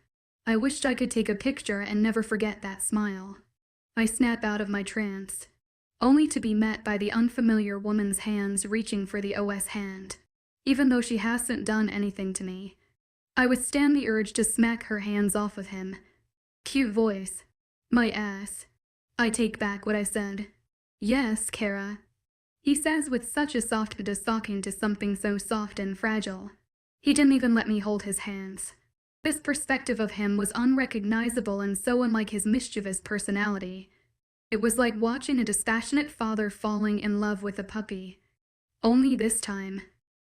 [SPEAKER 1] I wished I could take a picture and never forget that smile. I snap out of my trance, only to be met by the unfamiliar woman's hands reaching for the OS hand. Even though she hasn't done anything to me, I withstand the urge to smack her hands off of him. Cute voice. My ass. I take back what I said. Yes, Kara. He says with such a soft talking to something so soft and fragile. He didn't even let me hold his hands. This perspective of him was unrecognizable and so unlike his mischievous personality. It was like watching a dispassionate father falling in love with a puppy. Only this time,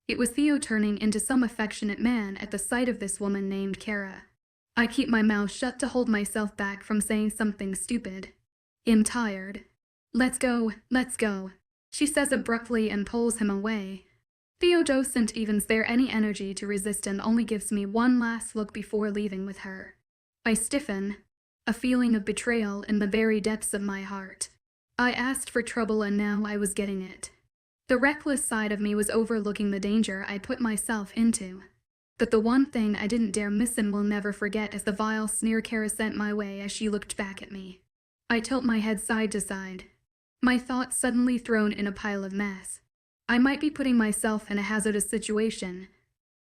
[SPEAKER 1] it was Theo turning into some affectionate man at the sight of this woman named Kara. I keep my mouth shut to hold myself back from saying something stupid. I'm tired. Let's go, she says abruptly and pulls him away. Theo doesn't even spare any energy to resist and only gives me one last look before leaving with her. I stiffen, a feeling of betrayal in the very depths of my heart. I asked for trouble and now I was getting it. The reckless side of me was overlooking the danger I put myself into. But the one thing I didn't dare miss and will never forget is the vile sneer Kara sent my way as she looked back at me. I tilt my head side to side, my thoughts suddenly thrown in a pile of mess. I might be putting myself in a hazardous situation,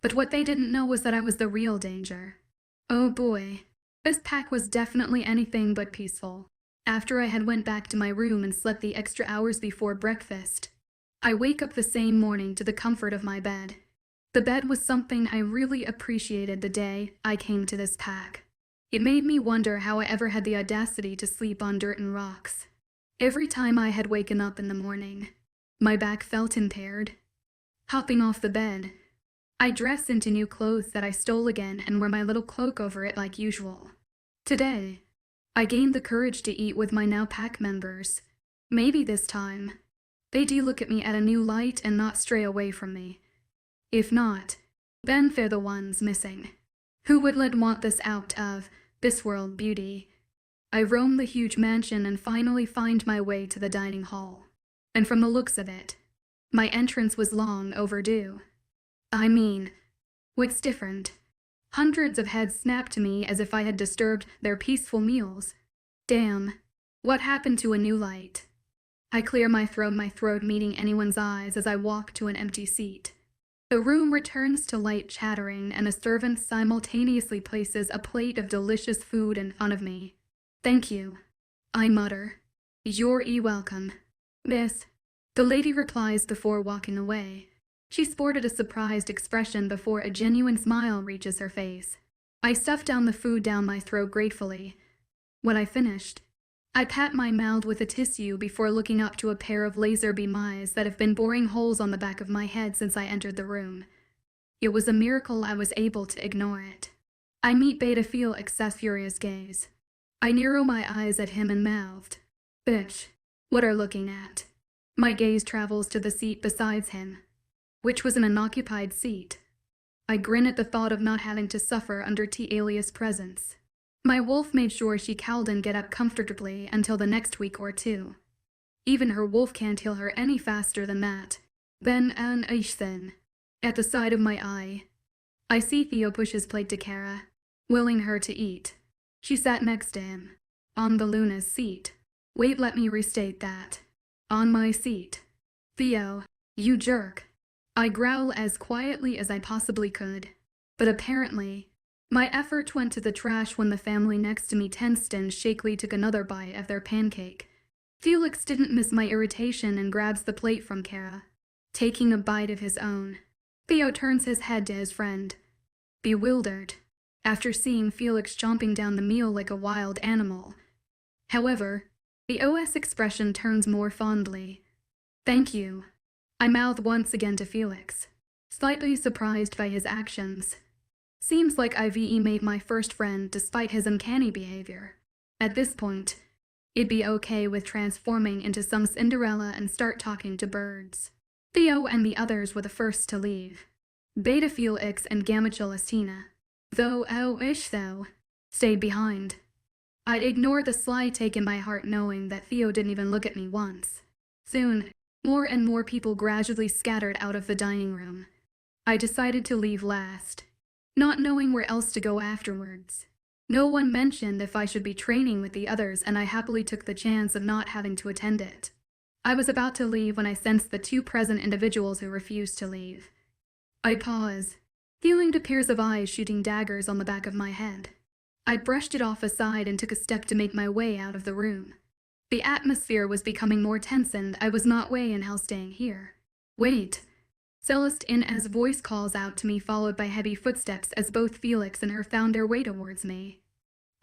[SPEAKER 1] but what they didn't know was that I was the real danger. Oh boy, this pack was definitely anything but peaceful. After I had went back to my room and slept the extra hours before breakfast, I wake up the same morning to the comfort of my bed. The bed was something I really appreciated the day I came to this pack. It made me wonder how I ever had the audacity to sleep on dirt and rocks. Every time I had waken up in the morning, my back felt impaired. Hopping off the bed, I dressed into new clothes that I stole again and wore my little cloak over it like usual. Today, I gained the courage to eat with my now pack members. Maybe this time, They do look at me at a new light and not stray away from me. If not, then they're the ones missing. Who would want this out of this world beauty? I roam the huge mansion and finally find my way to the dining hall. And from the looks of it, my entrance was long overdue. I mean, what's different? Hundreds of heads snapped to me as if I had disturbed their peaceful meals. Damn, what happened to a new light? I clear my throat meeting anyone's eyes as I walk to an empty seat. The room returns to light chattering and a servant simultaneously places a plate of delicious food in front of me. Thank you, I mutter. You're welcome, miss, the lady replies before walking away. She sported a surprised expression before a genuine smile reaches her face. I stuff down the food down my throat gratefully. When I finished, I pat my mouth with a tissue before looking up to a pair of laser beam eyes that have been boring holes on the back of my head since I entered the room. It was a miracle I was able to ignore it. I meet Felix's furious gaze. I narrow my eyes at him and mouthed, "Bitch, what are looking at?" My gaze travels to the seat beside him, which was an unoccupied seat. I grin at the thought of not having to suffer under Talia's presence. My wolf made sure she couldn't get up comfortably until the next week or two. Even her wolf can't heal her any faster than that. Then an Aishthin. At the side of my eye, I see Theo push his plate to Kara, willing her to eat. She sat next to him, on the Luna's seat. Wait, let me restate that. On my seat. Theo, you jerk. I growl as quietly as I possibly could. But apparently, my effort went to the trash when the family next to me tensed and shakily took another bite of their pancake. Felix didn't miss my irritation and grabs the plate from Kara, taking a bite of his own. Theo turns his head to his friend, bewildered, after seeing Felix chomping down the meal like a wild animal. However, the OS expression turns more fondly. Thank you, I mouth once again to Felix, slightly surprised by his actions. Seems like I've made my first friend despite his uncanny behavior. At this point, it'd be okay with transforming into some Cinderella and start talking to birds. Theo and the others were the first to leave. Beta Felix and Gamma Celestina, though stayed behind. I'd ignore the sly take in my heart knowing that Theo didn't even look at me once. Soon, more and more people gradually scattered out of the dining room. I decided to leave last, not knowing where else to go afterwards. No one mentioned if I should be training with the others, and I happily took the chance of not having to attend it. I was about to leave when I sensed the two present individuals who refused to leave. I paused, feeling the pairs of eyes shooting daggers on the back of my head. I brushed it off aside and took a step to make my way out of the room. The atmosphere was becoming more tense and I was not way in hell staying here. Wait. Celestina's voice calls out to me, followed by heavy footsteps as both Felix and her found their way towards me.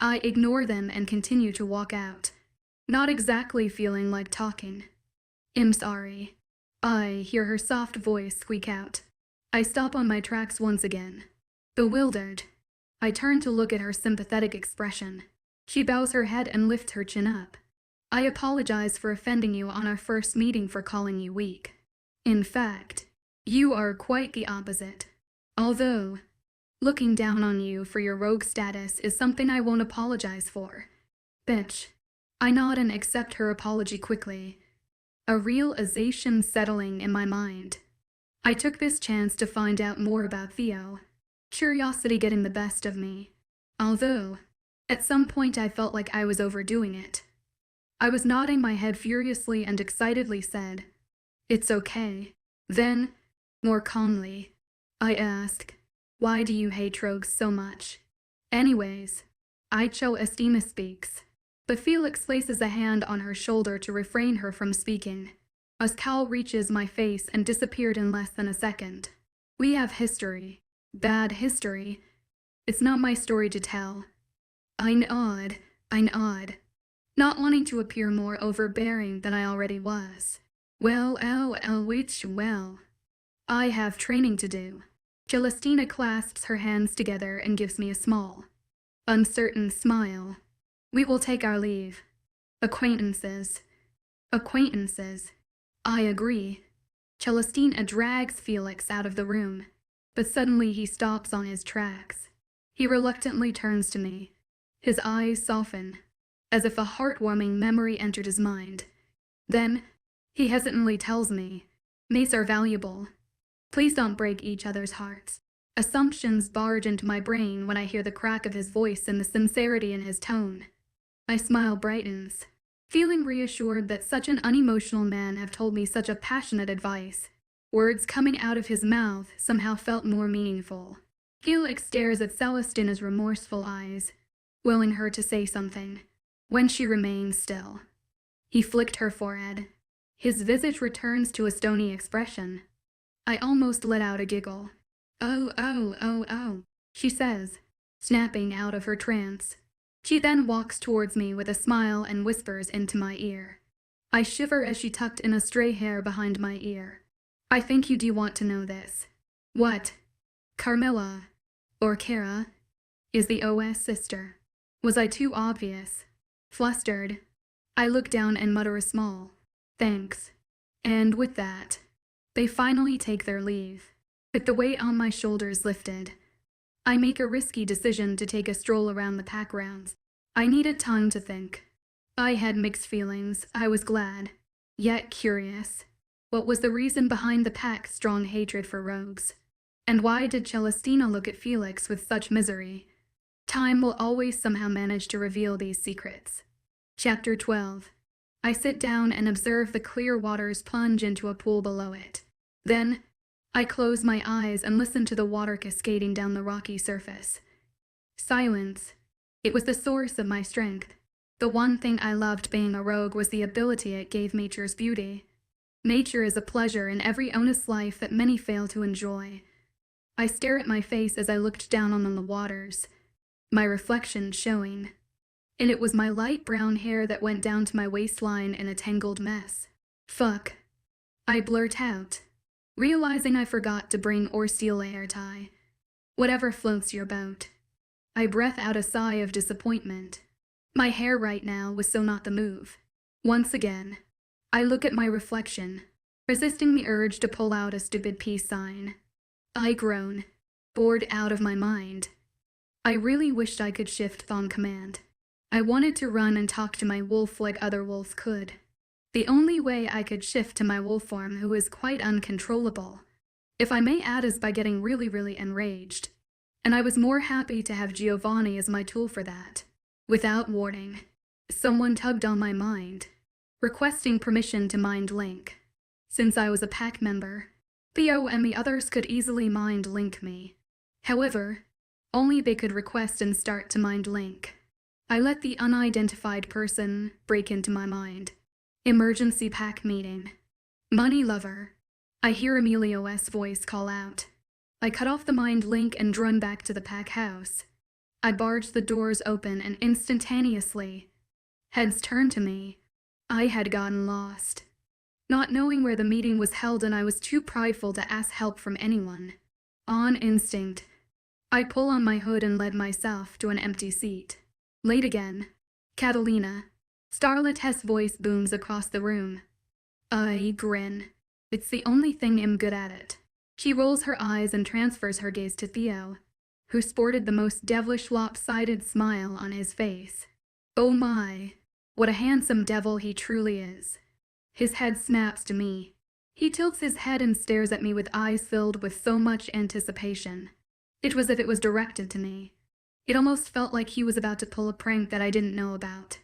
[SPEAKER 1] I ignore them and continue to walk out, not exactly feeling like talking. I'm sorry. I hear her soft voice squeak out. I stop on my tracks once again. Bewildered, I turn to look at her sympathetic expression. She bows her head and lifts her chin up. I apologize for offending you on our first meeting, for calling you weak. In fact, you are quite the opposite. Although, looking down on you for your rogue status is something I won't apologize for. Bitch. I nod and accept her apology quickly, a realization settling in my mind. I took this chance to find out more about Theo, curiosity getting the best of me. Although, at some point I felt like I was overdoing it. I was nodding my head furiously and excitedly said, "It's okay." Then, more calmly, I asked, "Why do you hate rogues so much?" Anyways, Celestina speaks, but Felix places a hand on her shoulder to refrain her from speaking. A scowl reaches my face and disappeared in less than a second. We have history. Bad history. It's not my story to tell. I nod, not wanting to appear more overbearing than I already was. Well, I have training to do. Celestina clasps her hands together and gives me a small, uncertain smile. We will take our leave. Acquaintances. I agree. Celestina drags Felix out of the room, but suddenly he stops on his tracks. He reluctantly turns to me. His eyes soften, as if a heartwarming memory entered his mind. Then, he hesitantly tells me, "Mates are valuable. Please don't break each other's hearts." Assumptions barge into my brain when I hear the crack of his voice and the sincerity in his tone. My smile brightens, feeling reassured that such an unemotional man have told me such a passionate advice. Words coming out of his mouth somehow felt more meaningful. Felix stares at Celestina's remorseful eyes, willing her to say something, when she remains still. He flicked her forehead. His visage returns to a stony expression. I almost let out a giggle. Oh, she says, snapping out of her trance. She then walks towards me with a smile and whispers into my ear. I shiver as she tucked in a stray hair behind my ear. "I think you do want to know this." "What?" "Carmilla, or Kara, is the OS sister." Was I too obvious? Flustered, I look down and mutter a small, "Thanks." And with that, they finally take their leave. With the weight on my shoulders lifted, I make a risky decision to take a stroll around the pack rounds. I needed time to think. I had mixed feelings. I was glad, yet curious. What was the reason behind the pack's strong hatred for rogues? And why did Celestina look at Felix with such misery? Time will always somehow manage to reveal these secrets. Chapter 12. I sit down and observe the clear waters plunge into a pool below it. Then, I close my eyes and listen to the water cascading down the rocky surface. Silence. It was the source of my strength. The one thing I loved being a rogue was the ability it gave nature's beauty. Nature is a pleasure in every honest life that many fail to enjoy. I stare at my face as I looked down on the waters, my reflection showing. And it was my light brown hair that went down to my waistline in a tangled mess. "Fuck," I blurt out, realizing I forgot to bring or steal a hair tie. "Whatever floats your boat." I breath out a sigh of disappointment. My hair right now was so not the move. Once again, I look at my reflection, resisting the urge to pull out a stupid peace sign. I groan, bored out of my mind. I really wished I could shift on command. I wanted to run and talk to my wolf like other wolves could. The only way I could shift to my wolf form, who is quite uncontrollable, if I may add, is by getting really enraged. And I was more happy to have Giovanni as my tool for that. Without warning, someone tugged on my mind, requesting permission to mind link. Since I was a pack member, Theo and the others could easily mind link me. However, only they could request and start to mind link. I let the unidentified person break into my mind. Emergency pack meeting. "Money lover," I hear Emilio's voice call out. I cut off the mind link and run back to the pack house. I barged the doors open and instantaneously, heads turned to me. I had gotten lost, not knowing where the meeting was held, and I was too prideful to ask help from anyone. On instinct, I pull on my hood and led myself to an empty seat. "Late again, Catalina." Starlet's voice booms across the room. I grin. It's the only thing I'm good at it. She rolls her eyes and transfers her gaze to Theo, who sported the most devilish lopsided smile on his face. Oh my, what a handsome devil he truly is. His head snaps to me. He tilts his head and stares at me with eyes filled with so much anticipation. It was as if it was directed to me. It almost felt like he was about to pull a prank that I didn't know about.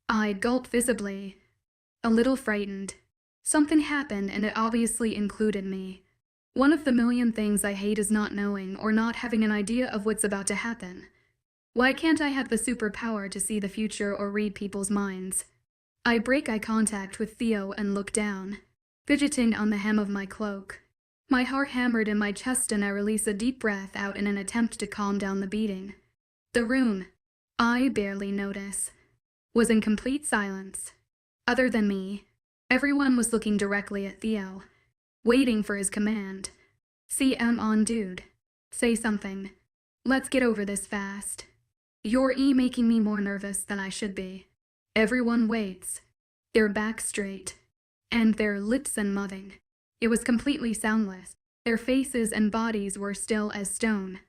[SPEAKER 1] I gulped visibly, a little frightened. Something happened, and it obviously included me. One of the million things I hate is not knowing or not having an idea of what's about to happen. Why can't I have the superpower to see the future or read people's minds? I break eye contact with Theo and look down, fidgeting on the hem of my cloak. My heart hammered in my chest, and I release a deep breath out in an attempt to calm down the beating. The room, I barely notice, was in complete silence. Other than me, everyone was looking directly at Theo, waiting for his command. "CM on, dude. Say something. Let's get over this fast. You're making me more nervous than I should be." Everyone waits, their backs straight, and their lips and mouthing. It was completely soundless. Their faces and bodies were still as stone.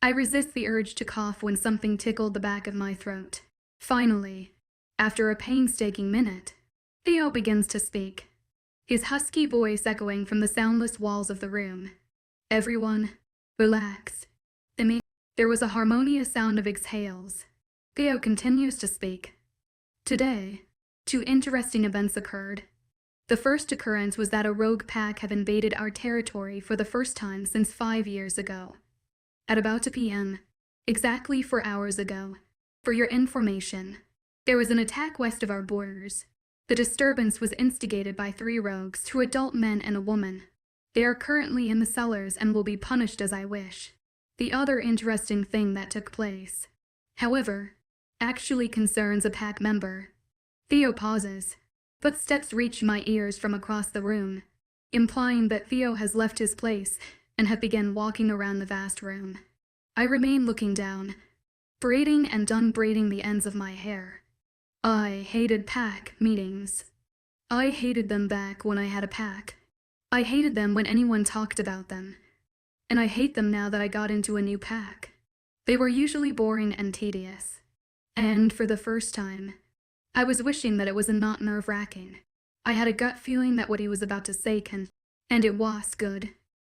[SPEAKER 1] I resist the urge to cough when something tickled the back of my throat. Finally, after a painstaking minute, Theo begins to speak, his husky voice echoing from the soundless walls of the room. "Everyone, relax." There was a harmonious sound of exhales. Theo continues to speak. "Today, two interesting events occurred. The first occurrence was that a rogue pack have invaded our territory for the first time since 5 years ago. At about 2 p.m., exactly 4 hours ago, for your information, there was an attack west of our borders. The disturbance was instigated by 3 rogues, 2 adult men and a woman. They are currently in the cellars and will be punished as I wish. The other interesting thing that took place, however, actually concerns a pack member." Theo pauses. Footsteps reach my ears from across the room, implying that Theo has left his place and have begun walking around the vast room. I remain looking down, braiding and unbraiding the ends of my hair. I hated pack meetings. I hated them back when I had a pack. I hated them when anyone talked about them. And I hate them now that I got into a new pack. They were usually boring and tedious. And for the first time, I was wishing that it was not nerve-wracking. I had a gut feeling that what he was about to say and it was good.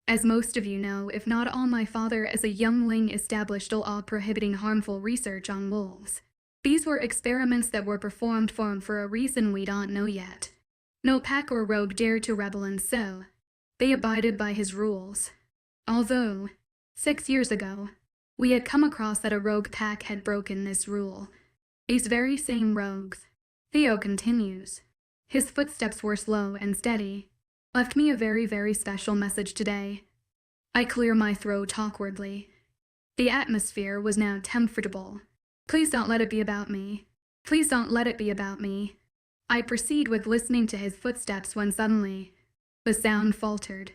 [SPEAKER 1] As most of you know, if not all, my father as a youngling established a law prohibiting harmful research on wolves. These were experiments that were performed for a reason we don't know yet. No pack or rogue dared to rebel, and so they abided by his rules. Although, 6 years ago, we had come across that a rogue pack had broken this rule. These very same rogues, Theo continues, his footsteps were slow and steady, left me a very, very special message today. I clear my throat awkwardly. The atmosphere was now comfortable. "Please don't let it be about me. Please don't let it be about me." I proceed with listening to his footsteps when suddenly, the sound faltered.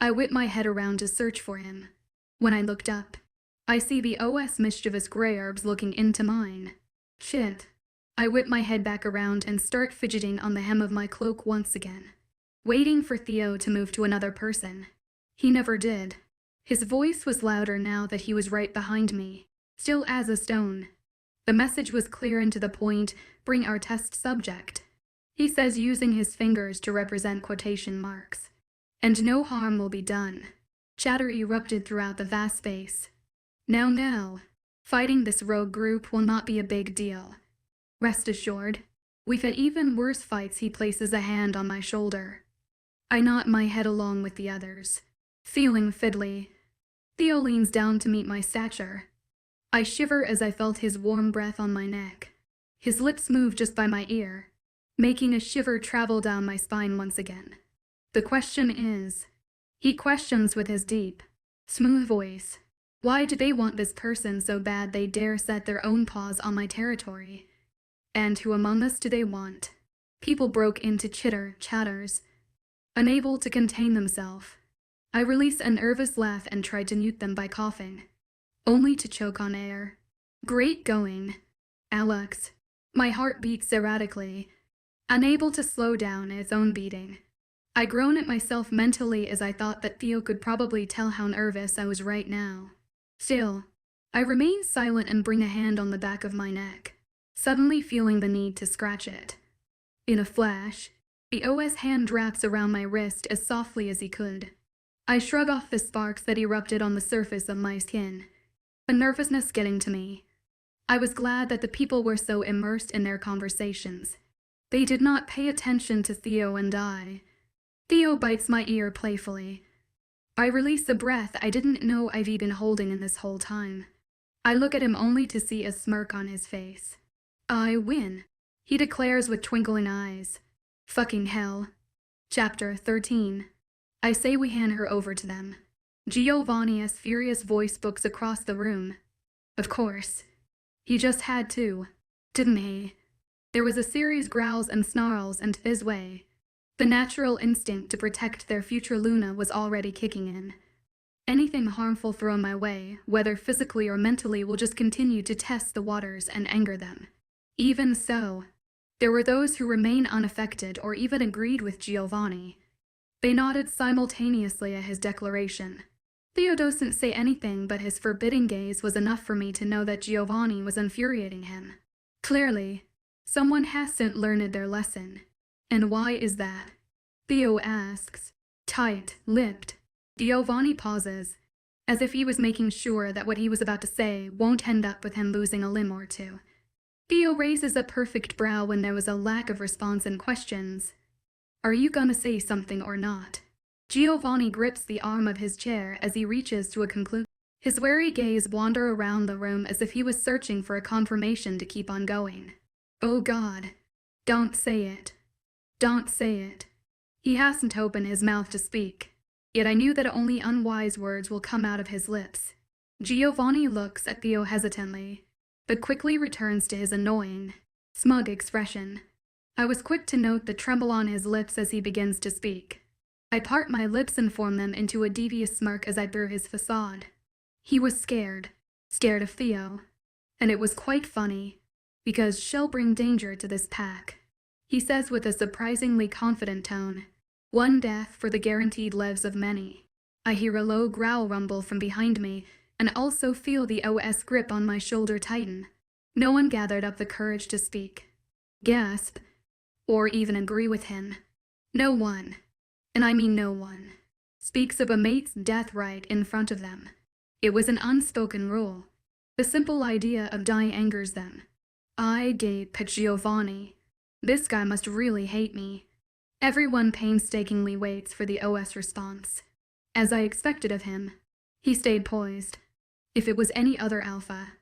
[SPEAKER 1] I whip my head around to search for him. When I looked up, I see the mischievous grey herbs looking into mine. Shit. I whip my head back around and start fidgeting on the hem of my cloak once again, waiting for Theo to move to another person. He never did. His voice was louder now that he was right behind me, still as a stone. The message was clear and to the point, bring our test subject. He says, using his fingers to represent quotation marks. "And no harm will be done." Chatter erupted throughout the vast space. Now, fighting this rogue group will not be a big deal. Rest assured, we've had even worse fights. He places a hand on my shoulder. I nod my head along with the others, feeling fiddly. Theo leans down to meet my stature. I shiver as I felt his warm breath on my neck. His lips move just by my ear, making a shiver travel down my spine once again. The question is, he questions with his deep, smooth voice, why do they want this person so bad they dare set their own paws on my territory? And who among us do they want? People broke into chatters, unable to contain themselves. I release a nervous laugh and tried to mute them by coughing, only to choke on air. Great going, Alex. My heart beats erratically, unable to slow down its own beating. I groan at myself mentally as I thought that Theo could probably tell how nervous I was right now. Still, I remain silent and bring a hand on the back of my neck, suddenly feeling the need to scratch it. In a flash, the hand wraps around my wrist as softly as he could. I shrug off the sparks that erupted on the surface of my skin, a nervousness getting to me. I was glad that the people were so immersed in their conversations. They did not pay attention to Theo and I. Theo bites my ear playfully. I release a breath I didn't know I've been holding in this whole time. I look at him only to see a smirk on his face. "I win," he declares with twinkling eyes. Fucking hell. Chapter 13. I say we hand her over to them. Giovanni's furious voice books across the room. Of course. He just had to, didn't he? There was a series of growls and snarls, and his way, the natural instinct to protect their future Luna was already kicking in. Anything harmful thrown my way, whether physically or mentally, will just continue to test the waters and anger them. Even so, There were those who remained unaffected or even agreed with Giovanni. They nodded simultaneously at his declaration. Theo doesn't say anything, but his forbidding gaze was enough for me to know that Giovanni was infuriating him. Clearly, someone hasn't learned their lesson. And why is that? Theo asks, tight-lipped. Giovanni pauses, as if he was making sure that what he was about to say won't end up with him losing a limb or two. Theo raises a perfect brow when there was a lack of response and questions. Are you gonna say something or not? Giovanni grips the arm of his chair as he reaches to a conclusion. His wary gaze wanders around the room as if he was searching for a confirmation to keep on going. Oh God, don't say it. Don't say it. He hasn't opened his mouth to speak, yet I knew that only unwise words will come out of his lips. Giovanni looks at Theo hesitantly, but quickly returns to his annoying, smug expression. I was quick to note the tremble on his lips as he begins to speak. I part my lips and form them into a devious smirk as I threw his facade. He was scared of Theo, and it was quite funny, because she'll bring danger to this pack. He says with a surprisingly confident tone, one death for the guaranteed lives of many. I hear a low growl rumble from behind me, and also feel the OS grip on my shoulder tighten. No one gathered up the courage to speak, gasp, or even agree with him. No one, and I mean no one, speaks of a mate's death right in front of them. It was an unspoken rule. The simple idea of dying angers them. I gape at Giovanni. This guy must really hate me. Everyone painstakingly waits for the OS response. As I expected of him, he stayed poised. If it was any other alpha,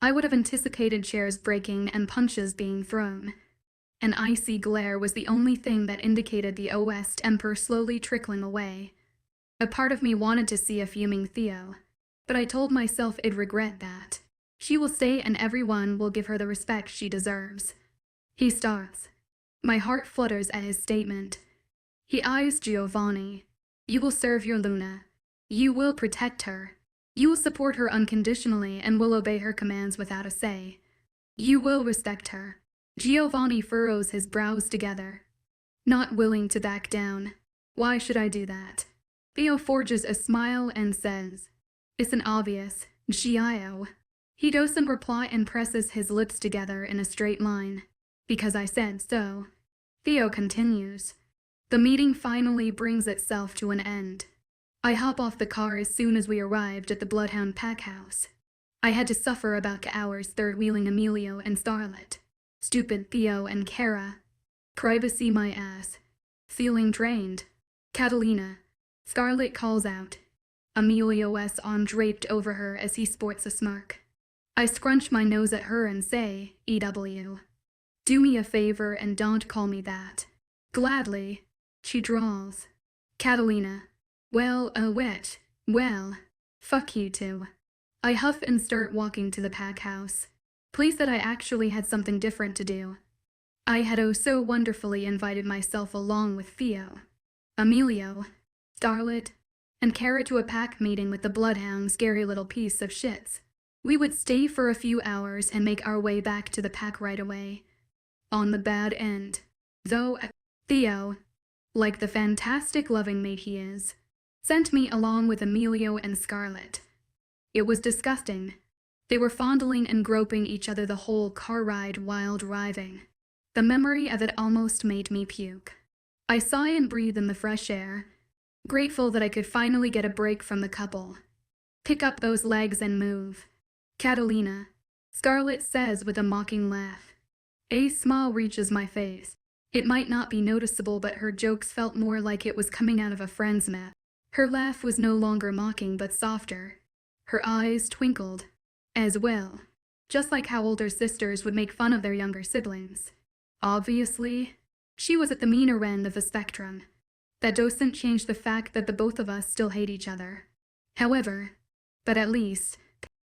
[SPEAKER 1] I would have anticipated chairs breaking and punches being thrown. An icy glare was the only thing that indicated the OS temper slowly trickling away. A part of me wanted to see a fuming Theo, but I told myself I'd regret that. She will stay and everyone will give her the respect she deserves. He starts. My heart flutters at his statement. He eyes Giovanni. You will serve your Luna. You will protect her. You will support her unconditionally and will obey her commands without a say. You will respect her. Giovanni furrows his brows together. Not willing to back down. Why should I do that? Theo forges a smile and says, it's an obvious, Gio. He doesn't reply and presses his lips together in a straight line. Because I said so. Theo continues. The meeting finally brings itself to an end. I hop off the car as soon as we arrived at the Bloodhound pack house. I had to suffer about hours third-wheeling Emilio and Starlet. Stupid Theo and Kara. Privacy my ass. Feeling drained. Catalina. Scarlet calls out. Emilio's arm draped over her as he sports a smirk. I scrunch my nose at her and say, EW. Do me a favor and don't call me that. Gladly. She drawls. Catalina. Well, a witch. Well, fuck you two. I huff and start walking to the pack house, pleased that I actually had something different to do. I had so wonderfully invited myself along with Theo, Emilio, Starlet, and Kara to a pack meeting with the Bloodhound, scary little piece of shits. We would stay for a few hours and make our way back to the pack right away. On the bad end, though, Theo, like the fantastic loving mate he is, sent me along with Emilio and Scarlet. It was disgusting. They were fondling and groping each other the whole car ride while driving. The memory of it almost made me puke. I sigh and breathe in the fresh air, grateful that I could finally get a break from the couple. Pick up those legs and move. Catalina, Scarlet says with a mocking laugh. A smile reaches my face. It might not be noticeable, but her jokes felt more like it was coming out of a friend's mouth. Her laugh was no longer mocking but softer. Her eyes twinkled, as well, just like how older sisters would make fun of their younger siblings. Obviously, she was at the meaner end of the spectrum. That doesn't change the fact that the both of us still hate each other. However, but at least,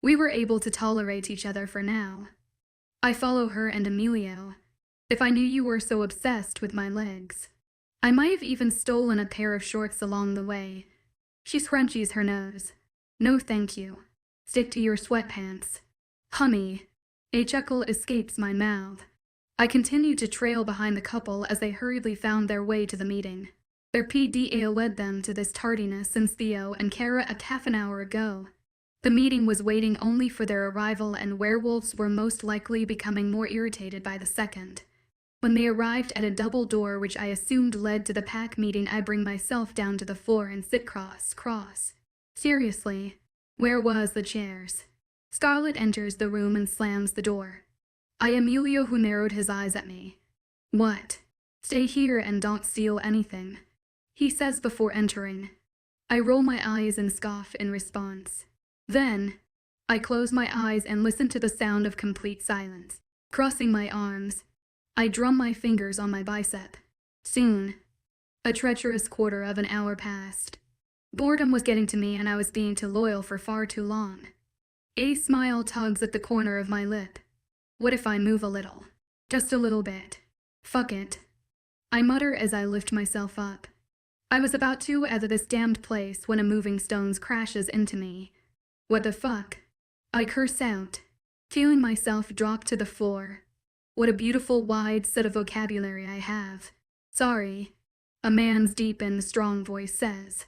[SPEAKER 1] we were able to tolerate each other for now. I follow her and Emilio. If I knew you were so obsessed with my legs, I might have even stolen a pair of shorts along the way. She scrunchies her nose. No thank you. Stick to your sweatpants. Hummy. A chuckle escapes my mouth. I continued to trail behind the couple as they hurriedly found their way to the meeting. Their PDA led them to this tardiness since Theo and Kara a half an hour ago. The meeting was waiting only for their arrival, and werewolves were most likely becoming more irritated by the second. When they arrived at a double door which I assumed led to the pack meeting, I bring myself down to the floor and sit cross. Seriously, where was the chairs? Scarlet enters the room and slams the door. I Emilio, who narrowed his eyes at me. What? Stay here and don't steal anything, he says before entering. I roll my eyes and scoff in response. Then, I close my eyes and listen to the sound of complete silence. Crossing my arms, I drum my fingers on my bicep. Soon, a treacherous quarter of an hour passed. Boredom was getting to me, and I was being too loyal for far too long. A smile tugs at the corner of my lip. What if I move a little? Just a little bit. Fuck it, I mutter as I lift myself up. I was about to enter this damned place when a moving stone crashes into me. What the fuck? I curse out, feeling myself drop to the floor. What a beautiful wide set of vocabulary I have. Sorry, a man's deep and strong voice says.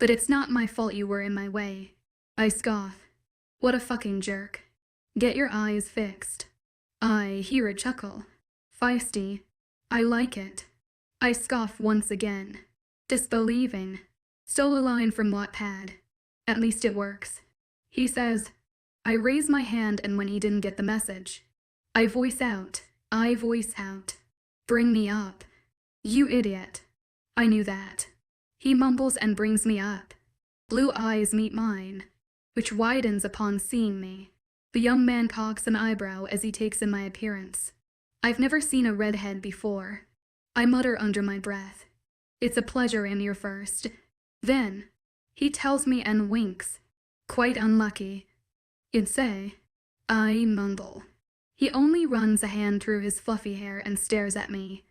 [SPEAKER 1] But it's not my fault you were in my way. I scoff. What a fucking jerk. Get your eyes fixed. I hear a chuckle. Feisty. I like it. I scoff once again. Disbelieving. Stole a line from Wattpad. At least it works, he says. I raise my hand, and when he didn't get the message, I voice out. Bring me up. You idiot. I knew that. He mumbles and brings me up. Blue eyes meet mine, which widens upon seeing me. The young man cocks an eyebrow as he takes in my appearance. I've never seen a redhead before. I mutter under my breath. It's a pleasure, I'm your first. Then, he tells me and winks. Quite unlucky, you'd say. I mumble. He only runs a hand through his fluffy hair and stares at me.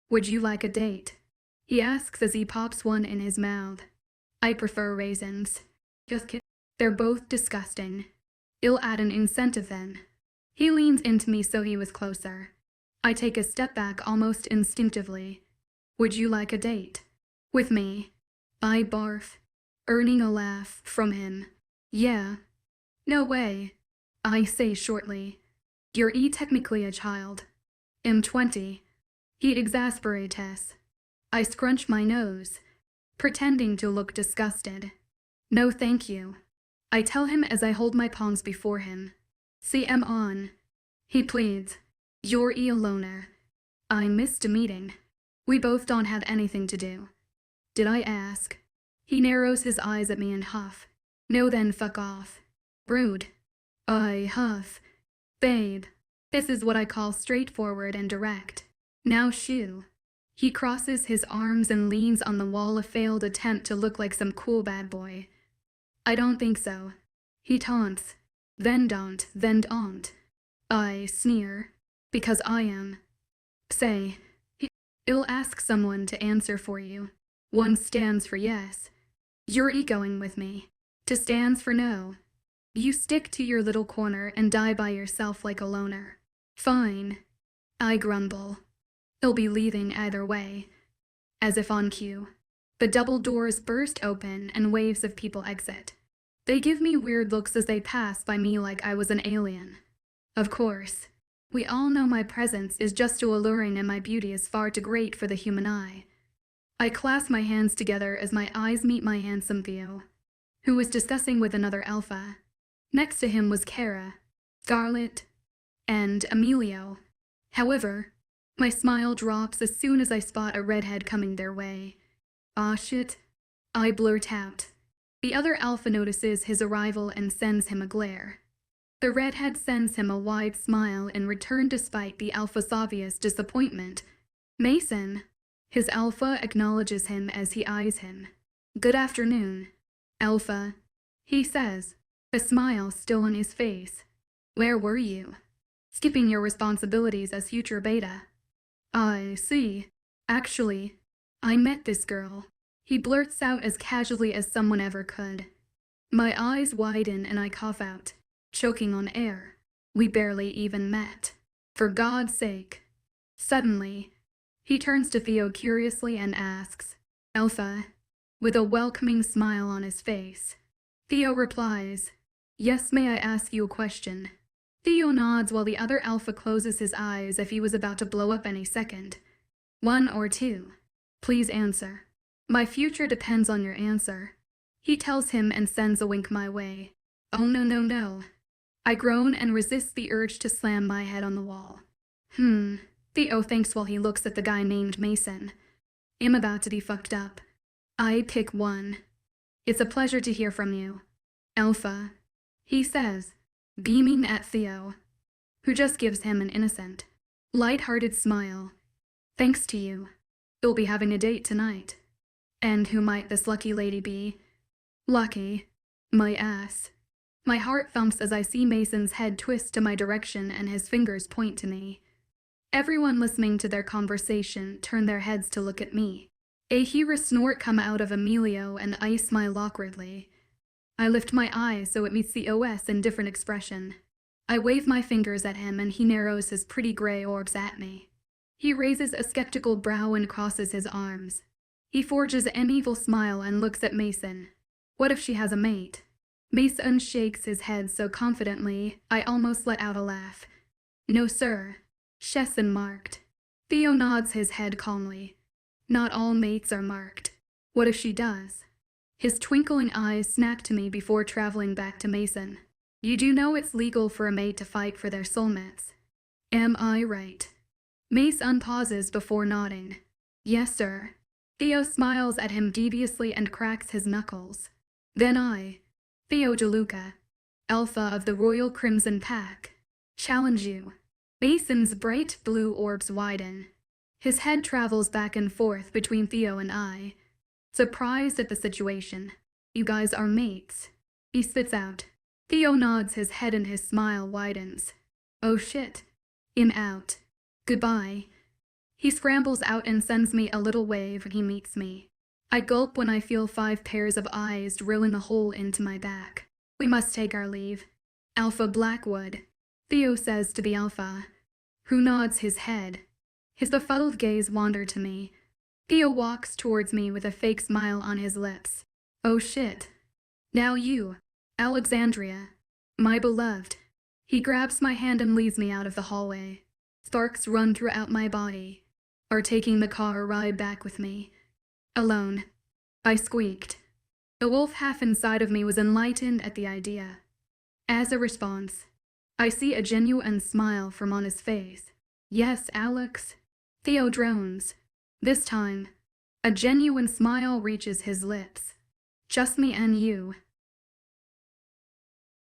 [SPEAKER 1] Would you like a date? He asks as he pops one in his mouth. I prefer raisins. Just kidding. They're both disgusting. I'll add an incentive then. He leans into me so he was closer. I take a step back almost instinctively. Would you like a date? With me? I barf, earning a laugh from him. Yeah. No way, I say shortly. You're technically a child. I'm 20. He exasperates. I scrunch my nose, pretending to look disgusted. No thank you, I tell him as I hold my palms before him. See, I'm on. He pleads. You're a loner. I missed a meeting. We both don't have anything to do. Did I ask? He narrows his eyes at me and huff. No, then fuck off. Rude. I huff. Babe, this is what I call straightforward and direct. Now shoo. He crosses his arms and leans on the wall, a failed attempt to look like some cool bad boy. I don't think so. He taunts. Then don't. I sneer. Because I am. Say, I'll ask someone to answer for you. One stands for yes. You're going with me. Two stands for no. You stick to your little corner and die by yourself like a loner. Fine. I grumble. I'll be leaving either way. As if on cue, the double doors burst open and waves of people exit. They give me weird looks as they pass by me like I was an alien. Of course, we all know my presence is just too alluring and my beauty is far too great for the human eye. I clasp my hands together as my eyes meet my handsome Theo, who was discussing with another alpha. Next to him was Kara, Scarlet, and Emilio. However, my smile drops as soon as I spot a redhead coming their way. Aw shit, I blurt out. The other alpha notices his arrival and sends him a glare. The redhead sends him a wide smile in return despite the alpha's obvious disappointment. Mason, his alpha, acknowledges him as he eyes him. Good afternoon, alpha, he says, a smile still on his face. Where were you? Skipping your responsibilities as future beta. I see. Actually, I met this girl. He blurts out as casually as someone ever could. My eyes widen and I cough out, choking on air. We barely even met. For God's sake, Suddenly, he turns to Theo curiously and asks, "Alpha?" with a welcoming smile on his face. Theo replies, "Yes, may I ask you a question?" Theo nods while the other Alpha closes his eyes as if he was about to blow up any second. "1 or 2. Please answer." "My future depends on your answer," he tells him and sends a wink my way. "Oh no no no." I groan and resist the urge to slam my head on the wall. Theo thinks while he looks at the guy named Mason. "I'm about to be fucked up." I pick 1. "It's a pleasure to hear from you, Alpha," he says, beaming at Theo, who just gives him an innocent, light-hearted smile. "Thanks to you. You'll be having a date tonight." "And who might this lucky lady be?" "Lucky? My ass." My heart thumps as I see Mason's head twist to my direction and his fingers point to me. Everyone listening to their conversation turn their heads to look at me. I hear a snort come out of Emilio and I smile awkwardly. I lift my eyes so it meets the OS in different expression. I wave my fingers at him and he narrows his pretty gray orbs at me. He raises a skeptical brow and crosses his arms. He forges an evil smile and looks at Mason. "What if she has a mate?" Mason shakes his head so confidently, I almost let out a laugh. "No sir. Shessen marked." Theo nods his head calmly. "Not all mates are marked." "What if she does?" His twinkling eyes snap to me before traveling back to Mason. "You do know it's legal for a mate to fight for their soulmates. Am I right?" Mason pauses before nodding. "Yes sir." Theo smiles at him deviously and cracks his knuckles. "Then I, Theo DeLuca, Alpha of the Royal Crimson Pack, challenge you." Mason's bright blue orbs widen. His head travels back and forth between Theo and I, surprised at the situation. "You guys are mates," he spits out. Theo nods his head and his smile widens. "Oh shit. I'm out. Goodbye." He scrambles out and sends me a little wave when he meets me. I gulp when I feel 5 pairs of eyes drilling a hole into my back. "We must take our leave. Alpha Blackwood," Theo says to the Alpha, who nods his head. His befuddled gaze wandered to me. Theo walks towards me with a fake smile on his lips. "Oh shit. Now you, Alexandria, my beloved." He grabs my hand and leads me out of the hallway. Sparks run throughout my body. "Are taking the car ride back with me." "Alone," I squeaked. The wolf half inside of me was enlightened at the idea. As a response, I see a genuine smile from on his face. "Yes, Alex." Theo drones. This time, a genuine smile reaches his lips. "Just me and you."